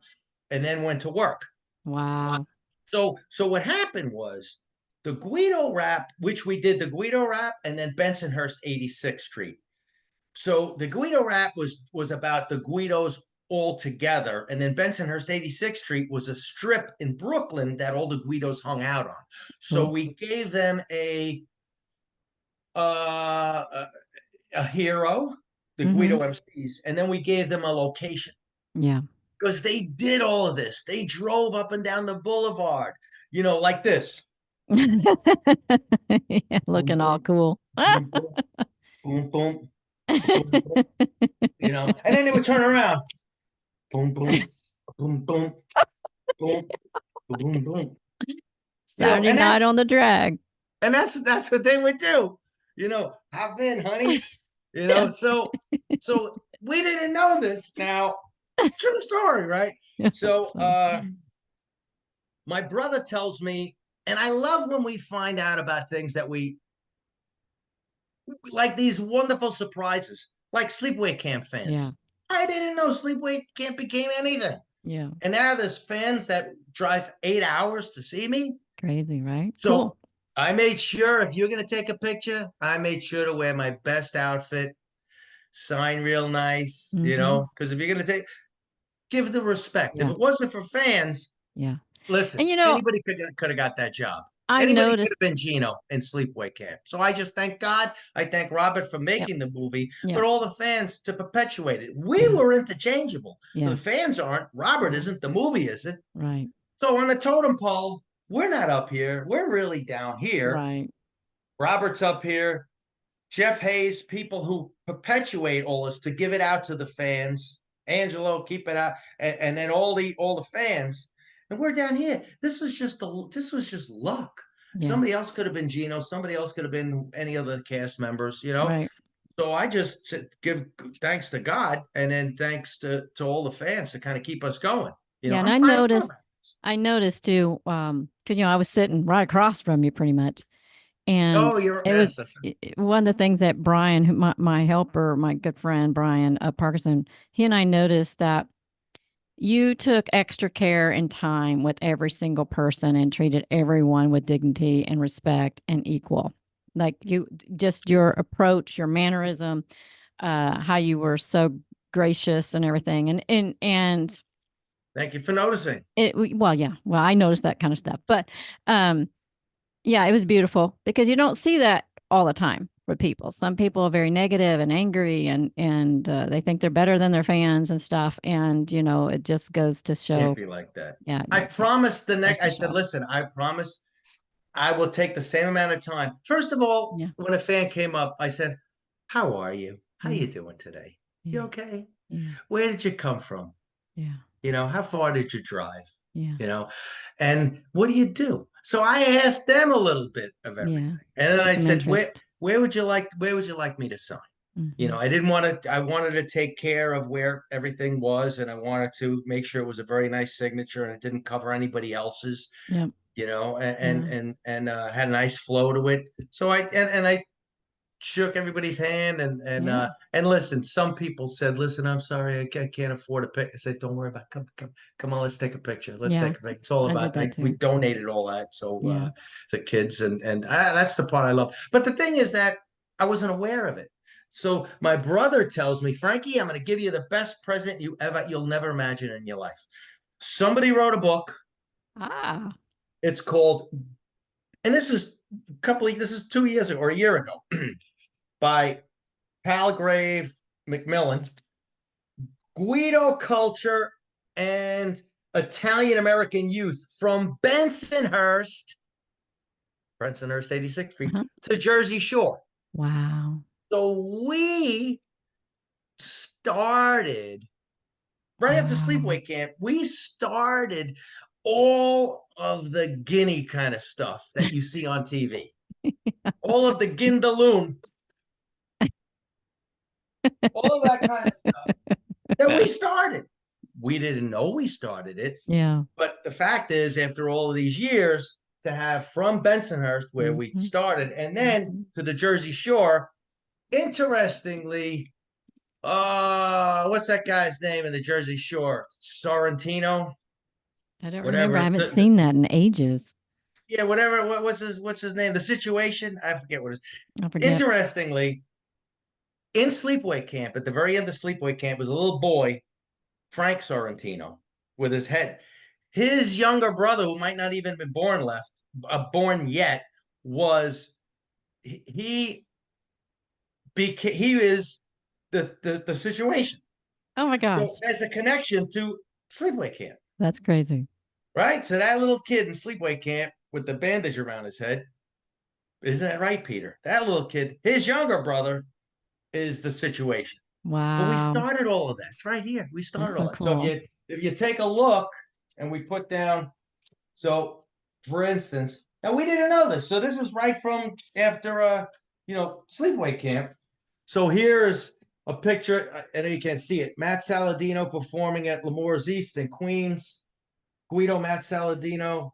and then went to work. Wow. So what happened was the Guido rap, which we did the Guido rap, and then Bensonhurst 86th Street. So the Guido rap was about the Guidos all together, and then Bensonhurst 86th Street was a strip in Brooklyn that all the Guidos hung out on. So Cool. we gave them uh, a hero, the Guido Mhm. MCs, and then we gave them a location Yeah. because they did all of this. They drove up and down the boulevard, like this. Yeah, Boom, looking all boom, cool. boom, boom, boom, boom, boom, boom, and then they would turn around. Boom, boom, boom, boom, boom, boom, boom. Saturday And night that's on the drag. that's what they would do. Hop in, honey. Yeah. So we didn't know this. Now, true story, right? That's So funny. my brother tells me, and I love when we find out about things that we like, these wonderful surprises, like Sleepaway Camp Yeah. fans. I didn't know Sleepaway Camp became anything. Yeah. And now there's fans that drive 8 hours to see me. Crazy, right? So Cool. I made sure, if you're going to take a picture, I made sure to wear my best outfit, sign real nice, Mhm. because if you're going to give the respect. If Yeah. it wasn't for fans, Yeah. Listen, And anybody could have got that job. I Anybody could noticed. have been Gino in Sleepaway Camp. So I just thank God. I thank Robert for Yep. making the movie, but Yep. all the fans to perpetuate it. We Yeah. were interchangeable. Yeah. The fans aren't. Robert Right. isn't. The movie isn't. Right. So on the totem pole, we're not up here. We're really down here. Right. Robert's up here. Jeff Hayes, people who perpetuate all this to give it out to the fans. Angelo, keep it out, and then all the fans, and we're down here. This was just luck. Yeah. Somebody else could have been Gino. Somebody else could have been any other cast members. Right. So I just give thanks to God, and then thanks to all the fans to kind of keep us going. Yeah. And I'm fired up about this. I noticed too, because I was sitting right across from you pretty much. And Oh, you're it was yes, that's right. one of the things that Brian, my helper, my good friend Brian Parkinson, he and I noticed that you took extra care and time with every single person and treated everyone with dignity and respect and equal. Like just your approach, your mannerism, how you were so gracious and everything. And Thank you for noticing. well, I noticed that kind of stuff, but yeah, it was beautiful because you don't see that all the time with people. Some people are very negative and angry, and they think they're better than their fans and stuff. And it just goes to show. Can't be like that. Yeah, I promised the next. I said, show. listen, I promise I will take the same amount of time. First of all, Yeah. when a fan came up, I said, "How are you? How Yeah. you doing today? You Yeah. okay? Yeah. Where did you come from? Yeah. How far did you drive? Yeah. And what do you do?" So I asked them a little bit of everything, and then Show I some said, interest. where would you like me to sign?" Mhm. I didn't want to. I wanted to take care of where everything was, and I wanted to make sure it was a very nice signature and it didn't cover anybody else's. Yep. And had a nice flow to it. So I shook everybody's hand and listen. Some people said, "Listen, I'm sorry, I can't afford a pic." I said, "Don't worry about it. Come on, let's take a picture. Let's take a picture." It's all I did about. that We too. donated all that, so Yeah. the kids and that's the part I love. But the thing is that I wasn't aware of it. So my brother tells me, "Frankie, I'm going to give you the best present you'll never imagine in your life." Somebody wrote a book. Ah. It's called, and this is this is 2 years ago or a year ago, by Palgrave Macmillan, Guido Culture and Italian American Youth from Bensonhurst 86th Street to Jersey Shore. Wow. So we started right after Sleepaway Camp. We started all of the guinea kind of stuff that you see on TV. All of the Gindaloon, all of that kind of stuff that we started. We didn't know we started it. Yeah. But the fact is, after all of these years, to have from Bensonhurst, where we started, and then to the Jersey Shore, interestingly, what's that guy's name in the Jersey Shore? Sorrentino? I don't remember. I haven't seen that in ages. Yeah, whatever. What's his name? The Situation? I forget what it is. I forget. Interestingly, in Sleepaway Camp, at the very end of Sleepaway Camp, was a little boy, Frank Sorrentino, with his head. His younger brother, who might not even been born yet, was he is the Situation. Oh my gosh. So there's a connection to Sleepaway Camp. That's crazy. Right? So that little kid in Sleepaway Camp with the bandage around his head, isn't that right, Peter? That little kid, his younger brother is the Situation. Wow. But we started all of that. It's right here. We started all that. Cool. So if you take a look and we put down, so for instance, and we didn't know this. So this is right from after Sleepaway Camp. So here's a picture. I know you can't see it. Matt Saladino performing at L'Amour's East in Queens. Guido, Matt Saladino.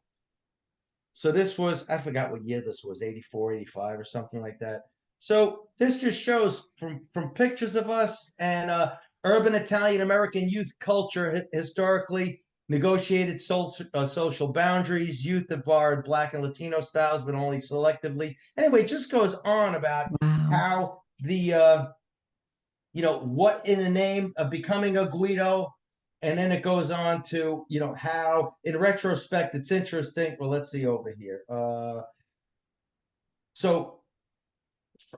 So this was, I forgot what year this was, 84, 85 or something like that. So this just shows from pictures of us and urban Italian American youth culture historically negotiated social boundaries. Youth have borrowed Black and Latino styles, but only selectively. Anyway, it just goes on about how the what in the name of becoming a Guido, And then it goes on to, how in retrospect it's interesting. Well, let's see over here. So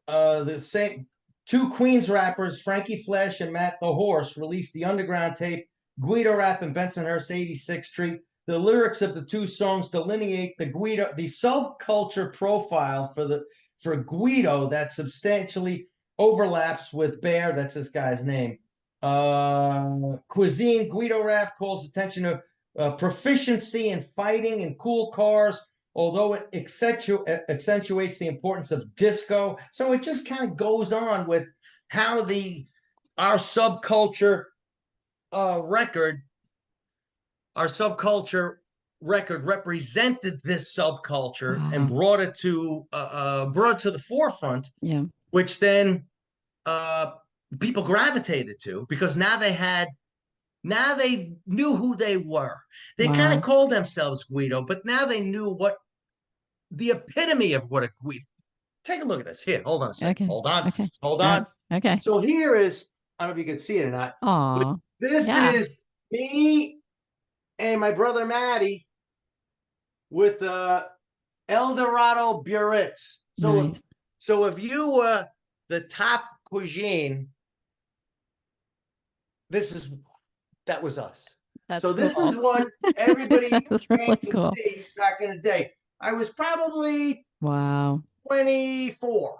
the same two Queens rappers, Frankie Flesh and Matt the Horse, released the underground tape Guido Rap in Bensonhurst 86th Street. The lyrics of the two songs delineate the subculture profile for Guido that substantially overlaps with Bear. That's this guy's name. Cuisine. Guido Rap calls attention to proficiency in fighting and cool cars, although it accentuates the importance of disco. So it just kind of goes on with how our subculture record represented this subculture and brought it to the forefront. Yeah. Which then people gravitated to, because now they knew who they were. They kind of called themselves Guido, but now they knew what the epitome of what a Guido. Take a look at this. Here, hold on a second. Okay. Hold on. Okay. So here is, I don't know if you can see it or not. Aww. This is me and my brother Matty with Eldorado Biarritz. So nice. if you were the top cuisine, that was us. This is what everybody came to see back in the day. I was probably 24.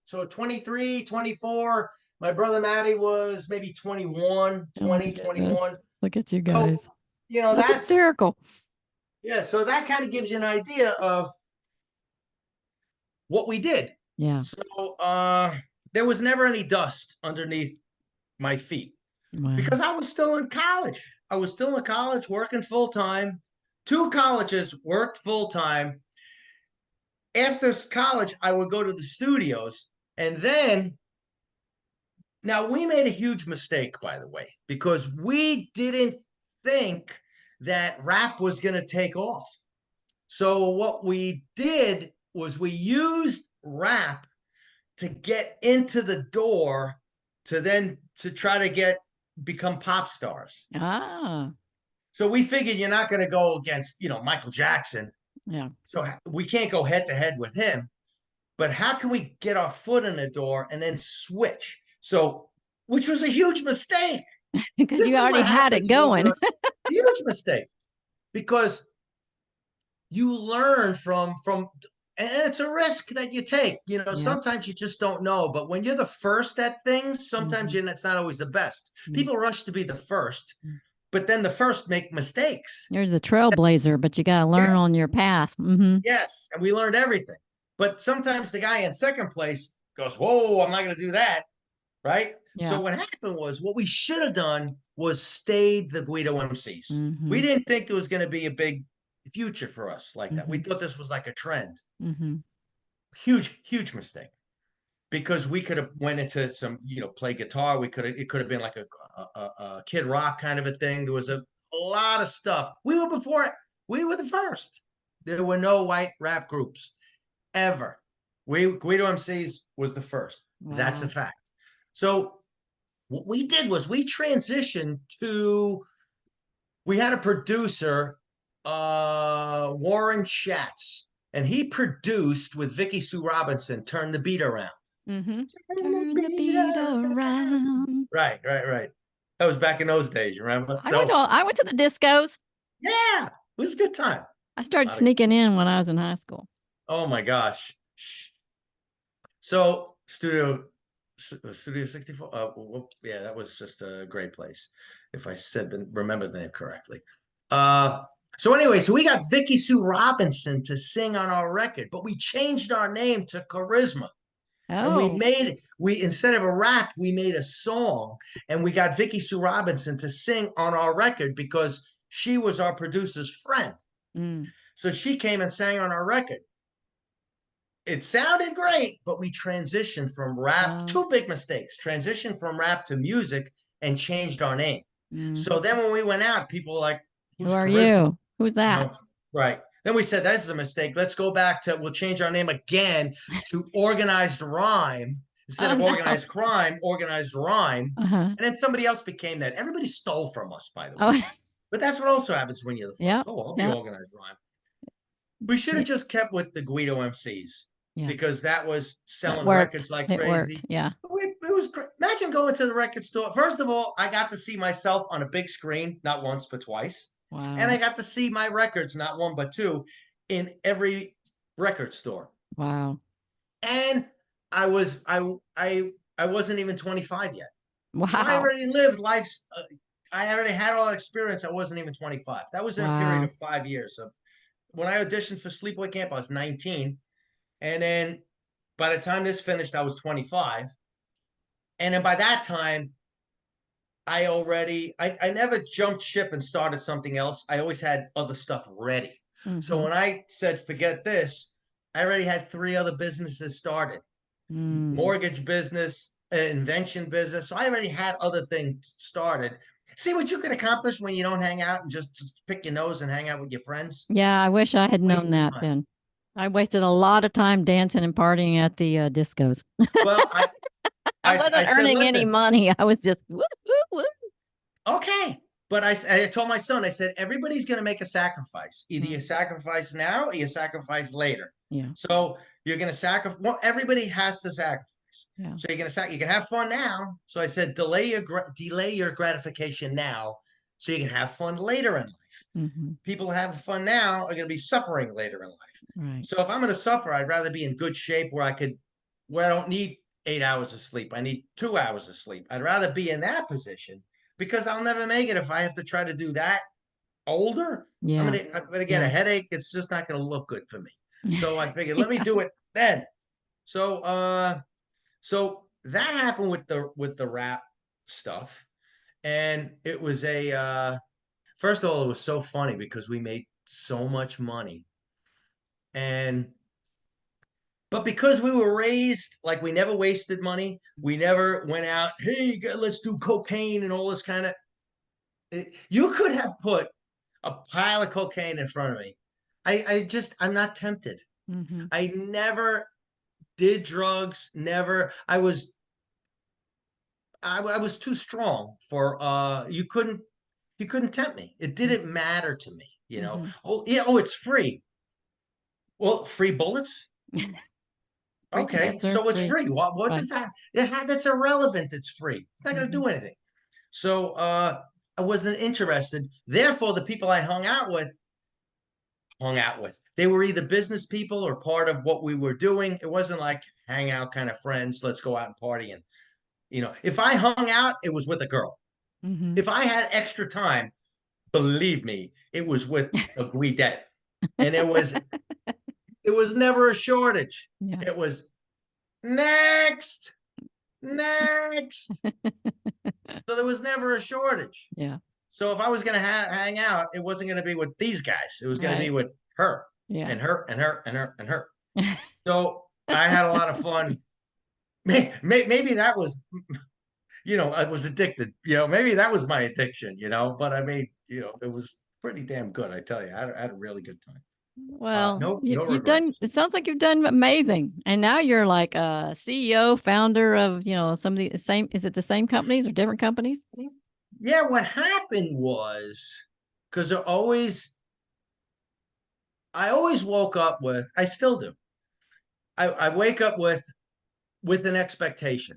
So 23, 24. My brother Matty was maybe 21, 21. Look at you guys. So, that's hysterical. Yeah, so that kind of gives you an idea of what we did. Yeah. So there was never any dust underneath my feet because I was still in college. I was still in college working full time. 2 colleges, worked full time. After college, I would go to the studios, and then now we made a huge mistake, by the way, because we didn't think that rap was going to take off. So what we did was we used rap to get into the door to try to become pop stars. So we figured you're not going to go against, Michael Jackson. Yeah. So we can't go head to head with him, but how can we get our foot in the door and then switch? So, which was a huge mistake. Because you already had it going. Huge mistake. Because you learn from and it's a risk that you take. Sometimes you just don't know. But when you're the first at things, sometimes it's not always the best. People rush to be the first, but then the first make mistakes. You're the trailblazer, but you got to learn on your path. Yes, and we learned everything. But sometimes the guy in second place goes, whoa, I'm not going to do that, right? Yeah. So what happened was, what we should have done was stayed the Guido MCs. We didn't think there was going to be a big future for us like that. We thought this was like a trend. Huge mistake. Because we could have went into some, play guitar. It could have been like a Kid Rock kind of a thing. There was a lot of stuff. We were before it. We were the first. There were no white rap groups ever. Guido MCs was the first. Wow. That's a fact. So what we did was we transitioned to, we had a producer, Warren Schatz, and he produced with Vicky Sue Robinson, Turn the Beat Around. Turn the beat around. Right. That was back in those days, you remember? I went to the discos. Yeah, it was a good time. I started sneaking in when I was in high school. Oh my gosh. So Studio 64. Yeah, that was just a great place. If I remember the name correctly. So anyway, so we got Vicky Sue Robinson to sing on our record, but we changed our name to Charisma. And we instead of a rap, we made a song, and we got Vicky Sue Robinson to sing on our record because she was our producer's friend. So she came and sang on our record. It sounded great, but we transitioned from rap, 2 big mistakes, transitioned from rap to music and changed our name. So then when we went out, people were like, who are you? Who's that? Right. Then we said, this is a mistake. Let's go back we'll change our name again to Organized Rhyme. Instead Oh, of no. organized crime, organized rhyme. Uh-huh. And then somebody else became that. Everybody stole from us, by the way. Oh, But that's what also happens when you're the yeah. first. Oh, I'll be Yeah. organized rhyme. We should have just kept with the Guido MCs Yeah. because that was That selling worked. records like It worked. crazy. Yeah. It was great. Imagine going to the record store. First of all, I got to see myself on a big screen, not once, but twice. And I Wow. got to see my records, not one, but two, in every record store. Wow. And I was I wasn't even 25 yet. So I Wow. already lived life. I already had all that experience. I wasn't even 25. That was in a period Wow. of 5 years. Of when I auditioned for Sleepaway Camp, I was 19. And then by the time this finished, I was 25. And then by that time, I never jumped ship and started something else. I always had other stuff ready. So Mm-hmm. when I said, forget this, I already had 3 other businesses started. Mm. Mortgage business, invention business. So I already had other things started. See what you can accomplish when you don't hang out and just pick your nose and hang out with your friends? Yeah, I wish I had known Waste of that time. then. I wasted a lot of time dancing and partying at the discos. Well, I I wasn't said, earning any listen, money. I was just woo, woo, woo. okay. But I told my son, I said, everybody's going to make a sacrifice. Either you Mm. sacrifice now or you sacrifice later. Yeah. So you're going to sacrifice. Well, everybody has to sacrifice. Yeah. So you're going to you can have fun now. So I said, delay your gratification now, so you can have fun later in life. Mm-hmm. People have fun now are going to be suffering later in life. Right. So if I'm going to suffer, I'd rather be in good shape where I don't need 8 hours of sleep. I need 2 hours of sleep. I'd rather be in that position because I'll never make it if I have to try to do that older. Yeah. I'm gonna get a Yeah. headache. It's just not gonna look good for me. So I figured, let me do it then. So so that happened with the rap stuff. And it was first of all, it was so funny because we made so much money. And but because we were raised like we never wasted money, we never went out, hey, let's do cocaine and all this kind of. You could have put a pile of cocaine in front of me. I'm not tempted. Mm-hmm. I never did drugs. Never. I was too strong for. You couldn't tempt me. It didn't matter to me. You know. Mm-hmm. Oh yeah. Oh, it's free. Well, free bullets. Free Okay, cancer. so it's Free. free. What Right. does that? That's irrelevant. It's free. It's not going to Mm-hmm. do anything. So I wasn't interested. Therefore, the people I hung out with. They were either business people or part of what we were doing. It wasn't like hang out kind of friends. Let's go out and party. And, if I hung out, it was with a girl. Mm-hmm. If I had extra time, believe me, it was with a guidette. And it was never a shortage. Yeah. It was next, next. So there was never a shortage. Yeah. So if I was going to hang out, it wasn't going to be with these guys. It was going to be Right. with her Yeah. and her and her and her and her. So I had a lot of fun. Maybe that was, I was addicted. Maybe that was my addiction. But I mean, it was pretty damn good. I tell you, I had a really good time. Well, No you've done, regrets. it sounds like you've done amazing. And now you're like a CEO, founder of, some of the same, is it the same companies or different companies? Yeah, what happened was because I always woke up with, I still do. I wake up with an expectation.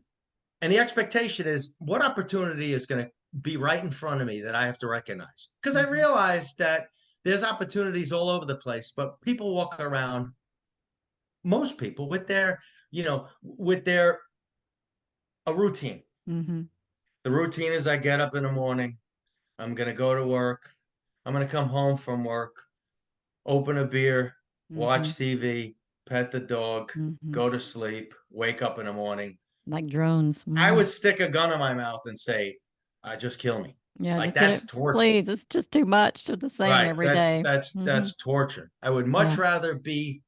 And the expectation is what opportunity is going to be right in front of me that I have to recognize. Because I Mm-hmm. realize that there's opportunities all over the place, but people walk around, most people, with their a routine. Mm-hmm. The routine is I get up in the morning, I'm going to go to work, I'm going to come home from work, open a beer, Mm-hmm. watch TV, pet the dog, Mm-hmm. go to sleep, wake up in the morning. Like drones. I Mm-hmm. would stick a gun in my mouth and say, just kill me. Yeah, Like just get that's it. torture. Please. It's just too much of the same Right. every That's day. that's Mm-hmm. that's torture. I would much Yeah. rather be.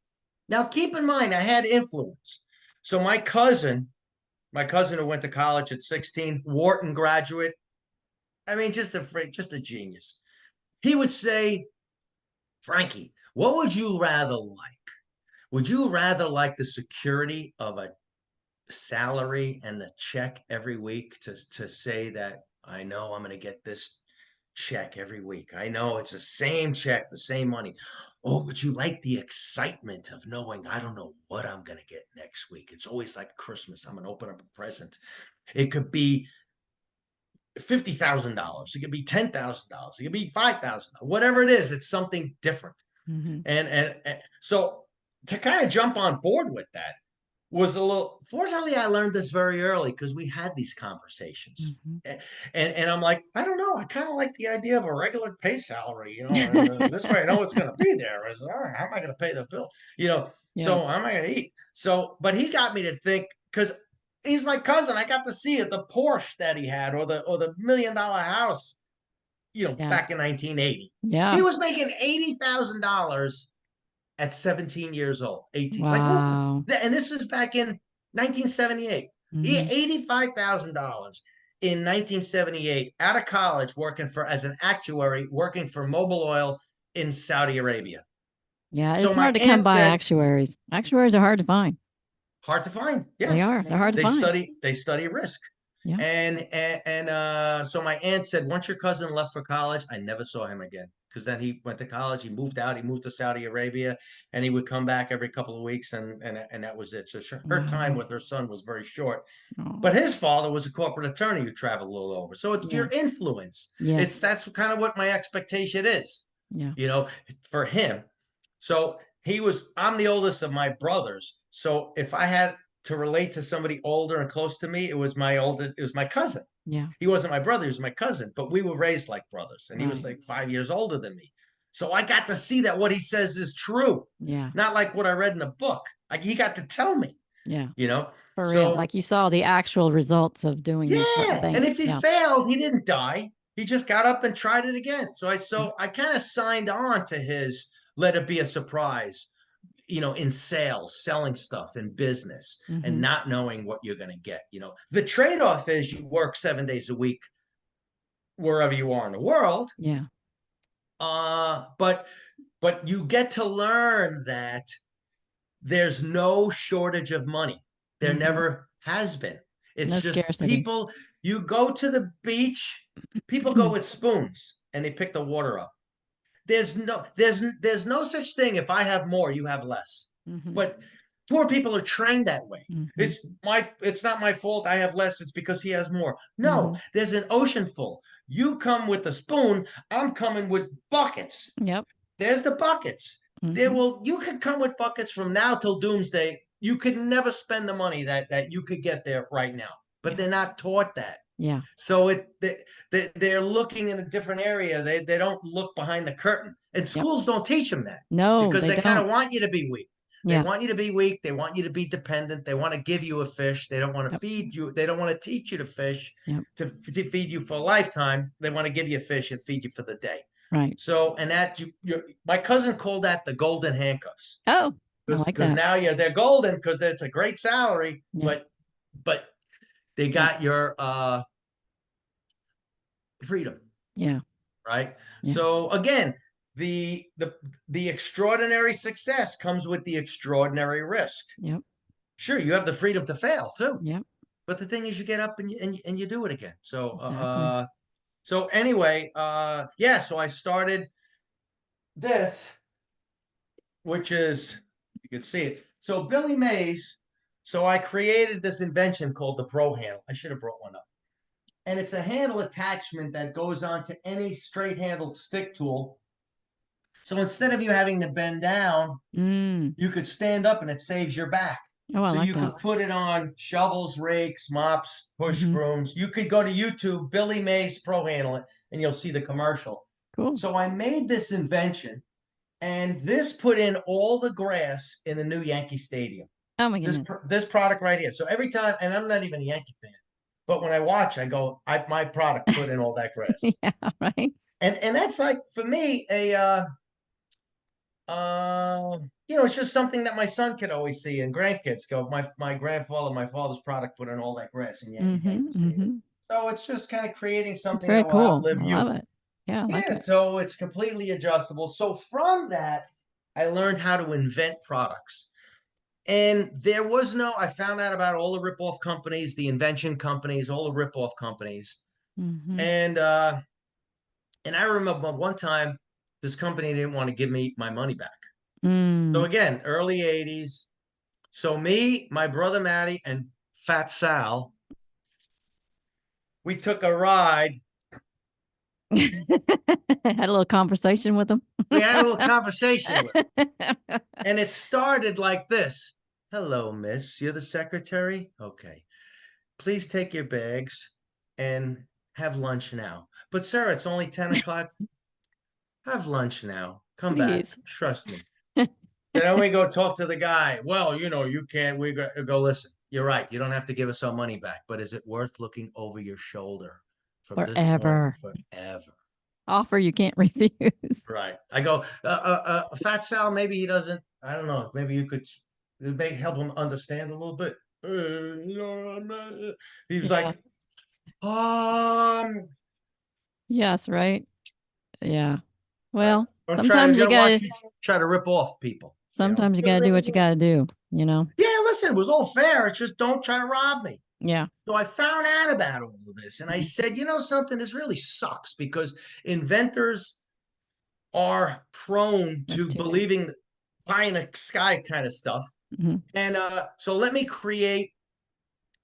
Now keep in mind I had influence. So my cousin who went to college at 16, Wharton graduate. I mean, just a genius. He would say, Frankie, what would you rather like? Would you rather like the security of a salary and the check every week to say that I know I'm going to get this check every week. I know it's the same check, the same money. Oh, but you like the excitement of knowing I don't know what I'm going to get next week. It's always like Christmas. I'm going to open up a present. It could be $50,000. It could be $10,000. It could be $5,000. Whatever it is, it's something different. Mm-hmm. And so to kind of jump on board with that was a little. Fortunately, I learned this very early because we had these conversations, Mm-hmm. and I'm like, I don't know, I kind of like the idea of a regular pay salary, and this way I know it's going to be there. Is, all right, how am I going to pay the bill? Yeah. So how am I going to eat? So, but he got me to think because he's my cousin. I got to see it, the Porsche that he had, or the $1 million house, Yeah. back in 1980. Yeah. He was making $80,000 at 17 years old, 18. Like who? Wow. And this is back in 1978. He Mm-hmm. had $85,000 in 1978 out of college working as an actuary working for Mobil Oil in Saudi Arabia. Yeah, So it's my hard to come aunt by said, actuaries. Actuaries are hard to find. hard to find. They Yes. are. They're hard to find. They study risk. Yeah. And so my aunt said, once your cousin left for college, I never saw him again. Because then he went to college, he moved out, he moved to Saudi Arabia, and he would come back every couple of weeks, and that was it. So her time Wow. with her son was very short. Oh. But his father was a corporate attorney who traveled a little over. So it's Yeah. your influence. Yes. That's kind of what my expectation is, Yeah. for him. So I'm the oldest of my brothers. So if I had to relate to somebody older and close to me, it was my cousin. Yeah. He wasn't my brother, he was my cousin, but we were raised like brothers, and he was Right. like 5 years older than me. So I got to see that what he says is true, Yeah. not like what I read in a book. Like he got to tell me, Yeah. you know. For real. So Like you saw the actual results of doing these certain yeah, and things. if he Yeah. failed, he didn't die. He just got up and tried it again. I kind of signed on to his let it be a surprise, in sales, selling stuff in business, and Mm-hmm. not knowing what you're going to get. The trade off is you work 7 days a week wherever you are in the world. Yeah. But you get to learn that there's no shortage of money. There Mm-hmm. never has been. No It's just scarcity. people. You go to the beach, people go with spoons and they pick the water up. There's no such thing. If I have more, you have less. Mm-hmm. But poor people are trained that way. Mm-hmm. It's not my fault I have less. It's because he has more. Mm-hmm. No, there's an ocean full. You come with a spoon, I'm coming with buckets. Yep. There's the buckets. Mm-hmm. You could come with buckets from now till doomsday. You could never spend the money that you could get there right now. But Yeah. they're not taught that. Yeah. So they're looking in a different area. They don't look behind the curtain. And Yep. schools don't teach them that No, because they they kind of don't. want you to be weak. They Yeah. want you to be weak. They want you to be dependent. They want to give you a fish. They don't want to Yep. feed you. They don't want to teach you to fish Yep. to feed you for a lifetime. They want to give you a fish and feed you for the day. Right. So, and my cousin called that the golden handcuffs. Oh, I like Because that. now they're golden because it's a great salary, Yeah. but they got your freedom, Yeah. right? Yeah. So again, the extraordinary success comes with the extraordinary risk. Yep. Sure, you have the freedom to fail too, Yep. but the thing is, you get up and you do it again. So Exactly. so anyway, yeah. So I started this, which is, you can see it. So Billy Mays. So I created this invention called the Pro Handle. I should have brought one up. And it's a handle attachment that goes onto any straight-handled stick tool. So instead of you having to bend down, Mm. you could stand up and it saves your back. Oh, I So like you that. could put it on shovels, rakes, mops, push Mhm. brooms. You could go to YouTube, Billy Mays Pro Handle it, and you'll see the commercial. Cool. So I made this invention, and this put in all the grass in the new Yankee Stadium. Oh my goodness. This product right here. So every time, and I'm not even a Yankee fan, but when I watch, I go, my product put in all that grass. Yeah. Right. And that's like for me it's just something that my son could always see, and grandkids go, my grandfather, my father's product put in all that grass in Yankee Mm-hmm. Stadium. Mm-hmm. So it's just kind of creating It's something very that will cool. outlive I you. love it. Yeah, I like Yeah, it. so it's completely adjustable. So from that, I learned how to invent products. And there was no, I found out about all the rip-off companies, the invention companies, all the rip-off companies. Mm-hmm. And I remember one time this company didn't want to give me my money back. So Mm. again, early 80s. So me, my brother Matty, and Fat Sal, we took a ride. Had a little conversation with them. We had a little conversation with him. And it started like this. Hello, miss. You're the secretary? Okay. Please take your bags and have lunch now. But, sir, it's only 10 o'clock. Have lunch now. Come back. Please. Trust me. Then we go talk to the guy. Well, you can't. We go listen. You're right. You don't have to give us our money back. But is it worth looking over your shoulder from this point Forever. forever? Offer you can't refuse. Right. I go, Fat Sal, maybe he doesn't, I don't know, maybe you could help him understand a little bit. He was Yeah. like, Yes, right. Yeah. Well, don't sometimes you gotta try to rip off people. sometimes you gotta do what you gotta do, Yeah, listen, it was all fair. It's just don't try to rob me. Yeah. So I found out about all of this and I said, something, this really sucks because inventors are prone to believing pie in the sky kind of stuff. Mm-hmm. And so let me create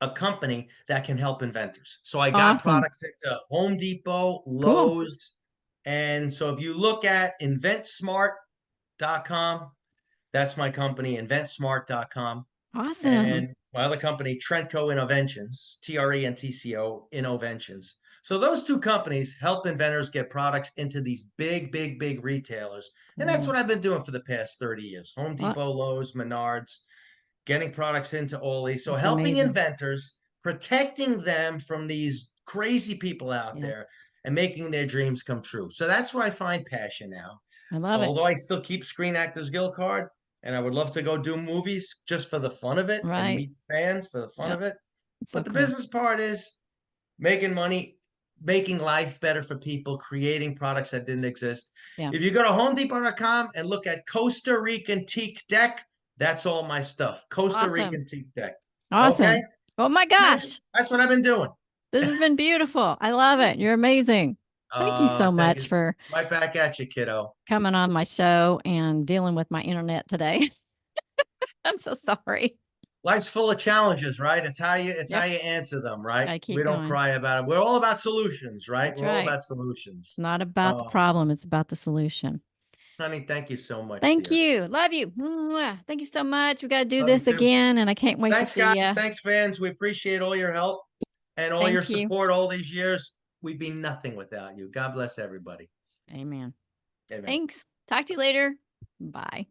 a company that can help inventors. So I got Awesome. products into Home Depot, Cool. Lowe's. And so if you look at inventsmart.com, that's my company, inventsmart.com. Awesome. And my other company, Trentco Innoventions, TRENTCO Innoventions. So those two companies help inventors get products into these big, big, big retailers. And that's what I've been doing for the past 30 years. Home Depot, Lowe's, Menards, getting products into all these. So That's helping amazing. inventors, protecting them from these crazy people out Yes. there and making their dreams come true. So that's where I find passion now. I love it. Although I still keep Screen Actors Guild card and I would love to go do movies just for the fun of it and meet fans for the fun of it. But the business part is making money, making life better for people, creating products that didn't exist. Yeah. If you go to homedepot.com and look at Costa Rican teak deck, that's all my stuff. Costa Rican teak deck. Awesome. Okay? Oh my gosh. That's what I've been doing. This has been beautiful. I love it. You're amazing. Thank you so much for right back at you, kiddo. Coming on my show and dealing with my internet today. I'm so sorry. Life's full of challenges, right? It's how you answer them, right? We don't cry about it. We're all about solutions, right? We're all about solutions. It's not about the problem, it's about the solution. Honey, thank you so much. Thank you. Love you. Thank you so much. We got to do this again, and I can't wait to see you. Thanks, fans. We appreciate all your help and all your support all these years. We'd be nothing without you. God bless everybody. Amen. Thanks. Talk to you later. Bye.